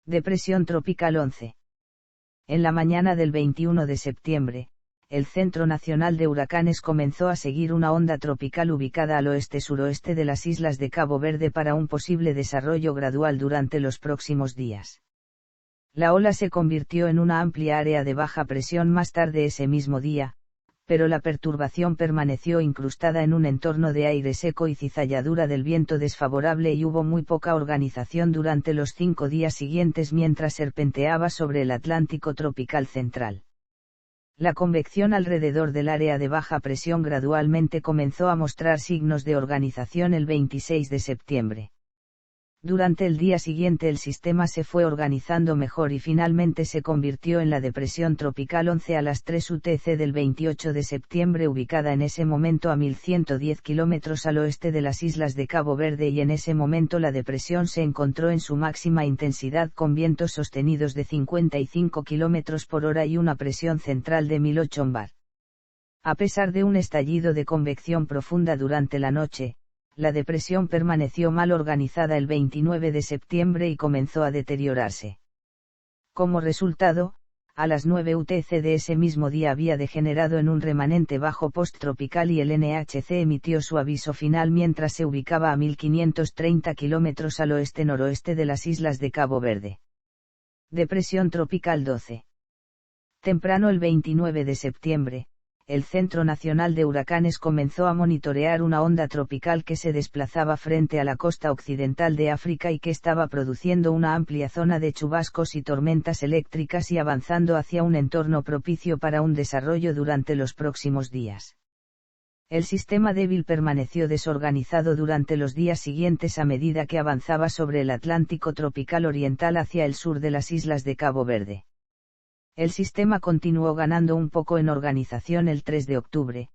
Speaker 1: Depresión tropical 11. En la mañana del 21 de septiembre, el Centro Nacional de Huracanes comenzó a seguir una onda tropical ubicada al oeste-suroeste de las islas de Cabo Verde para un posible desarrollo gradual durante los próximos días. La ola se convirtió en una amplia área de baja presión más tarde ese mismo día, pero la perturbación permaneció incrustada en un entorno de aire seco y cizalladura del viento desfavorable y hubo muy poca organización durante los 5 días siguientes mientras serpenteaba sobre el Atlántico tropical central. La convección alrededor del área de baja presión gradualmente comenzó a mostrar signos de organización el 26 de septiembre. Durante el día siguiente el sistema se fue organizando mejor y finalmente se convirtió en la depresión tropical 11 a las 3 UTC del 28 de septiembre, ubicada en ese momento a 1110 kilómetros al oeste de las islas de Cabo Verde, y en ese momento la depresión se encontró en su máxima intensidad con vientos sostenidos de 55 kilómetros por hora y una presión central de 1008 bar. A pesar de un estallido de convección profunda durante la noche, la depresión permaneció mal organizada el 29 de septiembre y comenzó a deteriorarse. Como resultado, a las 9 UTC de ese mismo día había degenerado en un remanente bajo posttropical y el NHC emitió su aviso final mientras se ubicaba a 1530 kilómetros al oeste-noroeste de las islas de Cabo Verde. Depresión tropical 12. Temprano el 29 de septiembre, el Centro Nacional de Huracanes comenzó a monitorear una onda tropical que se desplazaba frente a la costa occidental de África y que estaba produciendo una amplia zona de chubascos y tormentas eléctricas y avanzando hacia un entorno propicio para un desarrollo durante los próximos días. El sistema débil permaneció desorganizado durante los días siguientes a medida que avanzaba sobre el Atlántico tropical oriental hacia el sur de las islas de Cabo Verde. El sistema continuó ganando un poco en organización el 3 de octubre,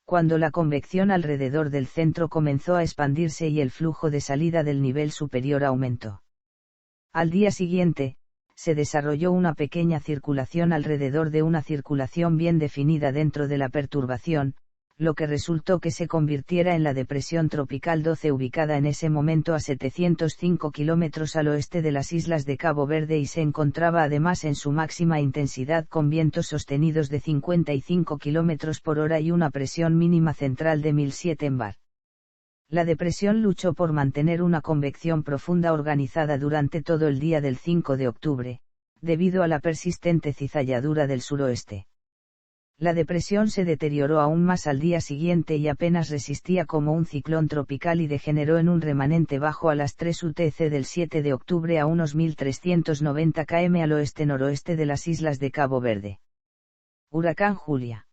Speaker 1: cuando la convección alrededor del centro comenzó a expandirse y el flujo de salida del nivel superior aumentó. Al día siguiente, se desarrolló una pequeña circulación alrededor de una circulación bien definida dentro de la perturbación, lo que resultó que se convirtiera en la depresión tropical 12 ubicada en ese momento a 705 kilómetros al oeste de las islas de Cabo Verde y se encontraba además en su máxima intensidad con vientos sostenidos de 55 kilómetros por hora y una presión mínima central de 1007 bar. La depresión luchó por mantener una convección profunda organizada durante todo el día del 5 de octubre, debido a la persistente cizalladura del suroeste. La depresión se deterioró aún más al día siguiente y apenas resistía como un ciclón tropical y degeneró en un remanente bajo a las 3 UTC del 7 de octubre a unos 1390 km al oeste-noroeste de las islas de Cabo Verde. Huracán Julia.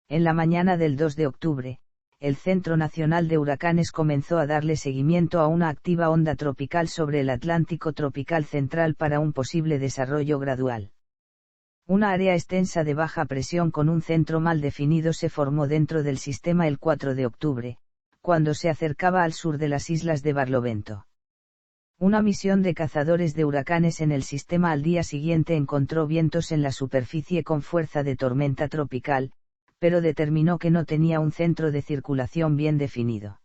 Speaker 1: En la mañana del 2 de octubre, el Centro Nacional de Huracanes comenzó a darle seguimiento a una activa onda tropical sobre el Atlántico tropical central para un posible desarrollo gradual. Una área extensa de baja presión con un centro mal definido se formó dentro del sistema el 4 de octubre, cuando se acercaba al sur de las islas de Barlovento. Una misión de cazadores de huracanes en el sistema al día siguiente encontró vientos en la superficie con fuerza de tormenta tropical, pero determinó que no tenía un centro de circulación bien definido.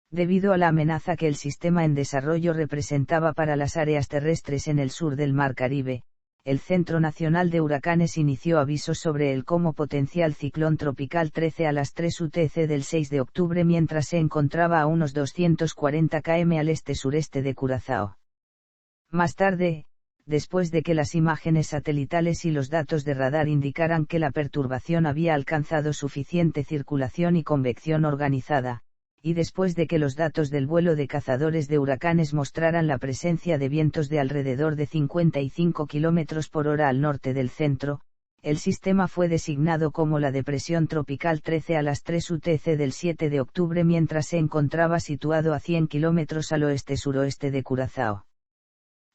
Speaker 1: Debido a la amenaza que el sistema en desarrollo representaba para las áreas terrestres en el sur del Mar Caribe, el Centro Nacional de Huracanes inició avisos sobre él como potencial ciclón tropical 13 a las 3 UTC del 6 de octubre mientras se encontraba a unos 240 km al este-sureste de Curazao. Más tarde, después de que las imágenes satelitales y los datos de radar indicaran que la perturbación había alcanzado suficiente circulación y convección organizada, y después de que los datos del vuelo de cazadores de huracanes mostraran la presencia de vientos de alrededor de 55 km por hora al norte del centro, el sistema fue designado como la depresión tropical 13 a las 3 UTC del 7 de octubre mientras se encontraba situado a 100 km al oeste-suroeste de Curazao.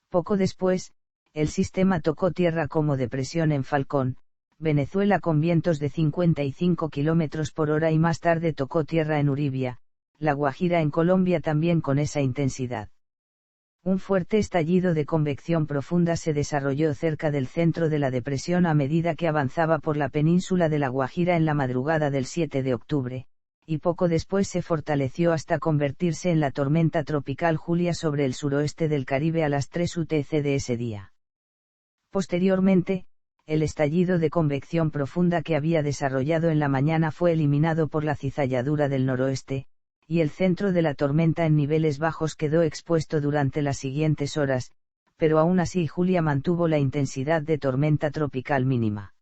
Speaker 1: Poco después, el sistema tocó tierra como depresión en Falcón, Venezuela con vientos de 55 km por hora y más tarde tocó tierra en Uribia, La Guajira en Colombia también con esa intensidad. Un fuerte estallido de convección profunda se desarrolló cerca del centro de la depresión a medida que avanzaba por la península de La Guajira en la madrugada del 7 de octubre, y poco después se fortaleció hasta convertirse en la tormenta tropical Julia sobre el suroeste del Caribe a las 3 UTC de ese día. Posteriormente, el estallido de convección profunda que había desarrollado en la mañana fue eliminado por la cizalladura del noroeste, y el centro de la tormenta en niveles bajos quedó expuesto durante las siguientes horas, pero aún así Julia mantuvo la intensidad de tormenta tropical mínima.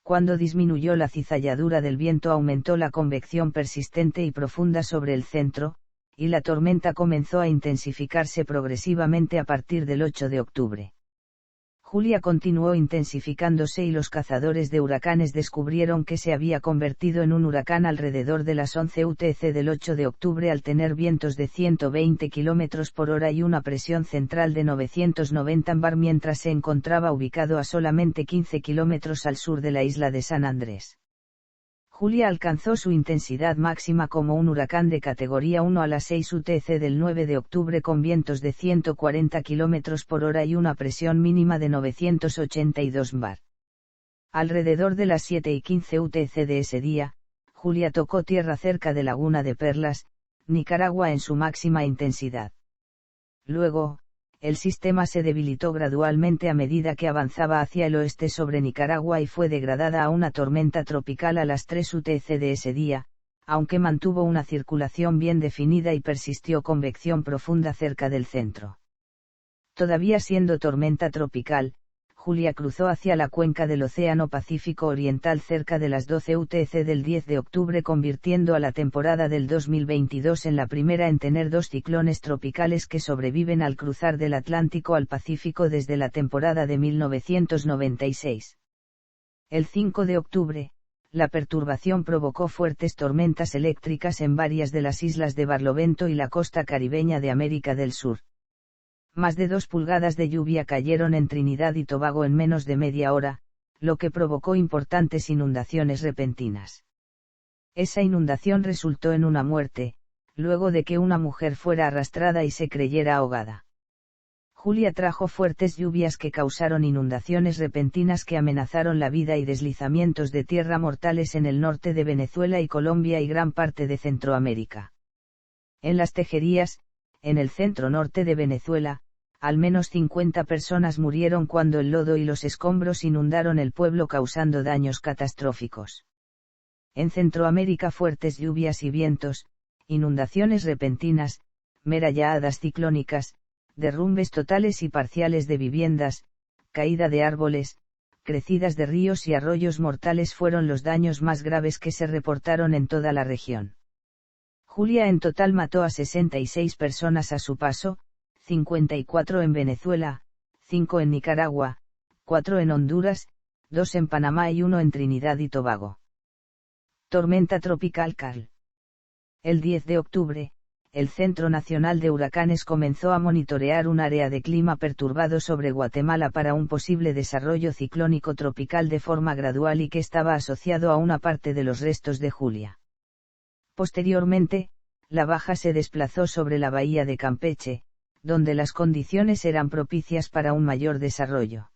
Speaker 1: Cuando disminuyó la cizalladura del viento aumentó la convección persistente y profunda sobre el centro, y la tormenta comenzó a intensificarse progresivamente a partir del 8 de octubre. Julia continuó intensificándose y los cazadores de huracanes descubrieron que se había convertido en un huracán alrededor de las 11 UTC del 8 de octubre al tener vientos de 120 km por hora y una presión central de 990 bar mientras se encontraba ubicado a solamente 15 km al sur de la isla de San Andrés. Julia alcanzó su intensidad máxima como un huracán de categoría 1 a las 6 UTC del 9 de octubre con vientos de 140 km por hora y una presión mínima de 982 bar. Alrededor de las 7:15 UTC de ese día, Julia tocó tierra cerca de Laguna de Perlas, Nicaragua en su máxima intensidad. Luego, el sistema se debilitó gradualmente a medida que avanzaba hacia el oeste sobre Nicaragua y fue degradada a una tormenta tropical a las 3 UTC de ese día, aunque mantuvo una circulación bien definida y persistió convección profunda cerca del centro. Todavía siendo tormenta tropical, Julia cruzó hacia la cuenca del Océano Pacífico Oriental cerca de las 12 UTC del 10 de octubre convirtiendo a la temporada del 2022 en la primera en tener dos ciclones tropicales que sobreviven al cruzar del Atlántico al Pacífico desde la temporada de 1996. El 5 de octubre, la perturbación provocó fuertes tormentas eléctricas en varias de las islas de Barlovento y la costa caribeña de América del Sur. Más de 2 pulgadas de lluvia cayeron en Trinidad y Tobago en menos de media hora, lo que provocó importantes inundaciones repentinas. Esa inundación resultó en una muerte, luego de que una mujer fuera arrastrada y se creyera ahogada. Julia trajo fuertes lluvias que causaron inundaciones repentinas que amenazaron la vida y deslizamientos de tierra mortales en el norte de Venezuela y Colombia y gran parte de Centroamérica. En Las Tejerías, en el centro norte de Venezuela, al menos 50 personas murieron cuando el lodo y los escombros inundaron el pueblo causando daños catastróficos. En Centroamérica fuertes lluvias y vientos, inundaciones repentinas, meralladas ciclónicas, derrumbes totales y parciales de viviendas, caída de árboles, crecidas de ríos y arroyos mortales fueron los daños más graves que se reportaron en toda la región. Julia en total mató a 66 personas a su paso, 54 en Venezuela, 5 en Nicaragua, 4 en Honduras, 2 en Panamá y 1 en Trinidad y Tobago. Tormenta tropical Karl. El 10 de octubre, el Centro Nacional de Huracanes comenzó a monitorear un área de clima perturbado sobre Guatemala para un posible desarrollo ciclónico tropical de forma gradual y que estaba asociado a una parte de los restos de Julia. Posteriormente, la baja se desplazó sobre la bahía de Campeche, donde las condiciones eran propicias para un mayor desarrollo.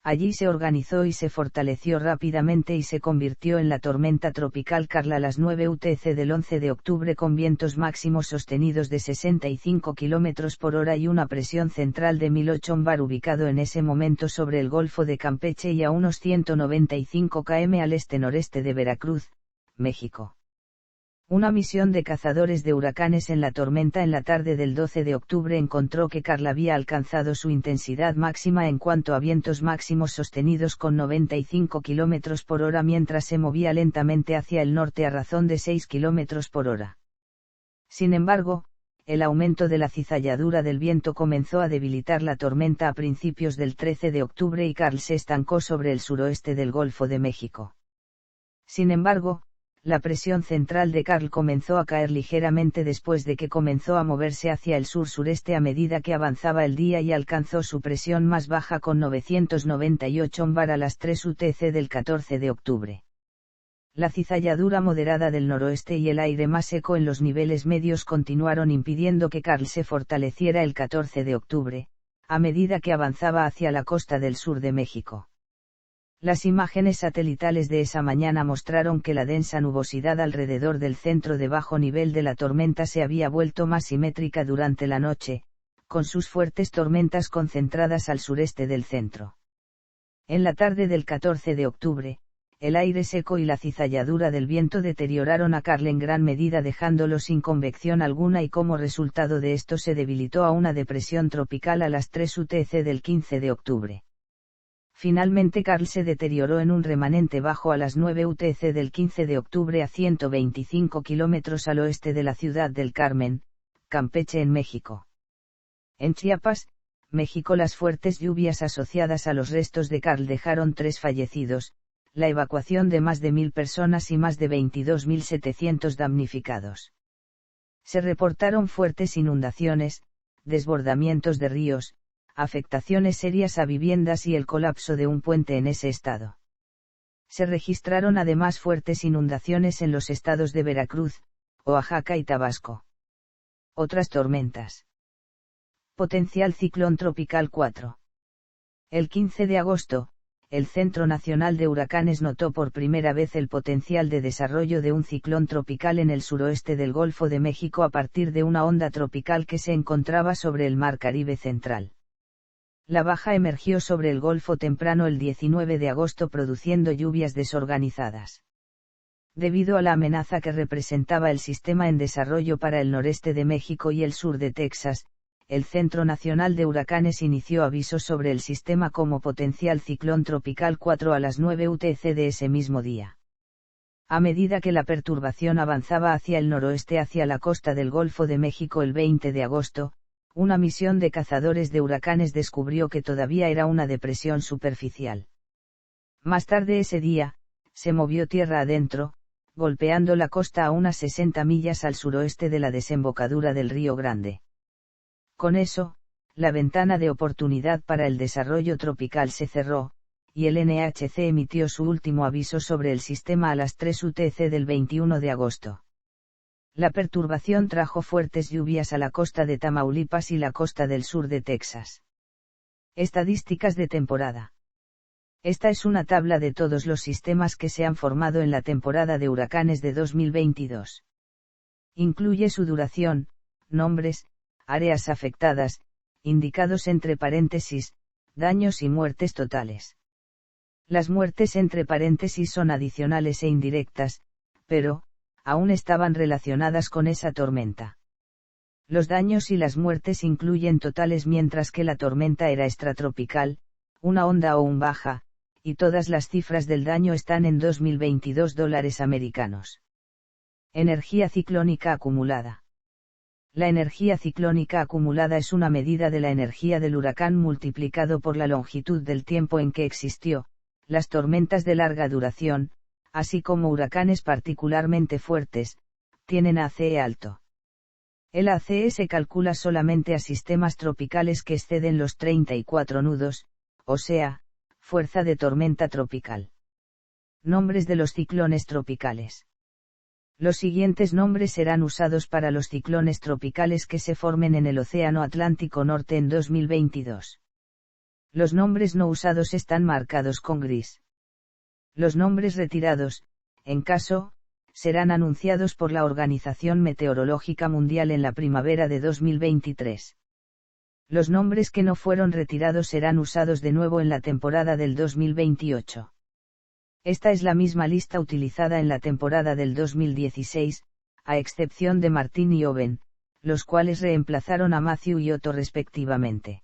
Speaker 1: Allí se organizó y se fortaleció rápidamente y se convirtió en la tormenta tropical Karl a las 9 UTC del 11 de octubre con vientos máximos sostenidos de 65 km por hora y una presión central de 1008 bar ubicado en ese momento sobre el Golfo de Campeche y a unos 195 km al este-noreste de Veracruz, México. Una misión de cazadores de huracanes en la tormenta en la tarde del 12 de octubre encontró que Karl había alcanzado su intensidad máxima en cuanto a vientos máximos sostenidos con 95 km por hora mientras se movía lentamente hacia el norte a razón de 6 km por hora. Sin embargo, el aumento de la cizalladura del viento comenzó a debilitar la tormenta a principios del 13 de octubre y Karl se estancó sobre el suroeste del Golfo de México. Sin embargo, la presión central de Karl comenzó a caer ligeramente después de que comenzó a moverse hacia el sur-sureste a medida que avanzaba el día y alcanzó su presión más baja con 998 bar a las 3 UTC del 14 de octubre. La cizalladura moderada del noroeste y el aire más seco en los niveles medios continuaron impidiendo que Karl se fortaleciera el 14 de octubre, a medida que avanzaba hacia la costa del sur de México. Las imágenes satelitales de esa mañana mostraron que la densa nubosidad alrededor del centro de bajo nivel de la tormenta se había vuelto más simétrica durante la noche, con sus fuertes tormentas concentradas al sureste del centro. En la tarde del 14 de octubre, el aire seco y la cizalladura del viento deterioraron a Karl en gran medida dejándolo sin convección alguna y como resultado de esto se debilitó a una depresión tropical a las 3 UTC del 15 de octubre. Finalmente Karl se deterioró en un remanente bajo a las 9 UTC del 15 de octubre a 125 kilómetros al oeste de la ciudad del Carmen, Campeche en México. En Chiapas, México. Las fuertes lluvias asociadas a los restos de Karl dejaron 3 fallecidos, la evacuación de más de 1.000 personas y más de 22.700 damnificados. Se reportaron fuertes inundaciones, desbordamientos de ríos, afectaciones serias a viviendas y el colapso de un puente en ese estado. Se registraron además fuertes inundaciones en los estados de Veracruz, Oaxaca y Tabasco. Otras tormentas. Potencial ciclón tropical 4. El 15 de agosto, el Centro Nacional de Huracanes notó por primera vez el potencial de desarrollo de un ciclón tropical en el suroeste del Golfo de México a partir de una onda tropical que se encontraba sobre el Mar Caribe central. La baja emergió sobre el Golfo temprano el 19 de agosto produciendo lluvias desorganizadas. Debido a la amenaza que representaba el sistema en desarrollo para el noreste de México y el sur de Texas, el Centro Nacional de Huracanes inició avisos sobre el sistema como potencial ciclón tropical 4 a las 9 UTC de ese mismo día. A medida que la perturbación avanzaba hacia el noroeste hacia la costa del Golfo de México el 20 de agosto, una misión de cazadores de huracanes descubrió que todavía era una depresión superficial. Más tarde ese día, se movió tierra adentro, golpeando la costa a unas 60 millas al suroeste de la desembocadura del Río Grande. Con eso, la ventana de oportunidad para el desarrollo tropical se cerró, y el NHC emitió su último aviso sobre el sistema a las 3 UTC del 21 de agosto. La perturbación trajo fuertes lluvias a la costa de Tamaulipas y la costa del sur de Texas. Estadísticas de temporada. Esta es una tabla de todos los sistemas que se han formado en la temporada de huracanes de 2022. Incluye su duración, nombres, áreas afectadas, indicados entre paréntesis, daños y muertes totales. Las muertes entre paréntesis son adicionales e indirectas, pero, aún estaban relacionadas con esa tormenta. Los daños y las muertes incluyen totales mientras que la tormenta era extratropical, una onda o un baja, y todas las cifras del daño están en $2022 americanos. Energía ciclónica acumulada. La energía ciclónica acumulada es una medida de la energía del huracán multiplicado por la longitud del tiempo en que existió. Las tormentas de larga duración, así como huracanes particularmente fuertes, tienen ACE alto. El ACE se calcula solamente a sistemas tropicales que exceden los 34 nudos, o sea, fuerza de tormenta tropical. Nombres de los ciclones tropicales. Los siguientes nombres serán usados para los ciclones tropicales que se formen en el Océano Atlántico Norte en 2022. Los nombres no usados están marcados con gris. Los nombres retirados, en caso, serán anunciados por la Organización Meteorológica Mundial en la primavera de 2023. Los nombres que no fueron retirados serán usados de nuevo en la temporada del 2028. Esta es la misma lista utilizada en la temporada del 2016, a excepción de Martín y Owen, los cuales reemplazaron a Matthew y Otto respectivamente.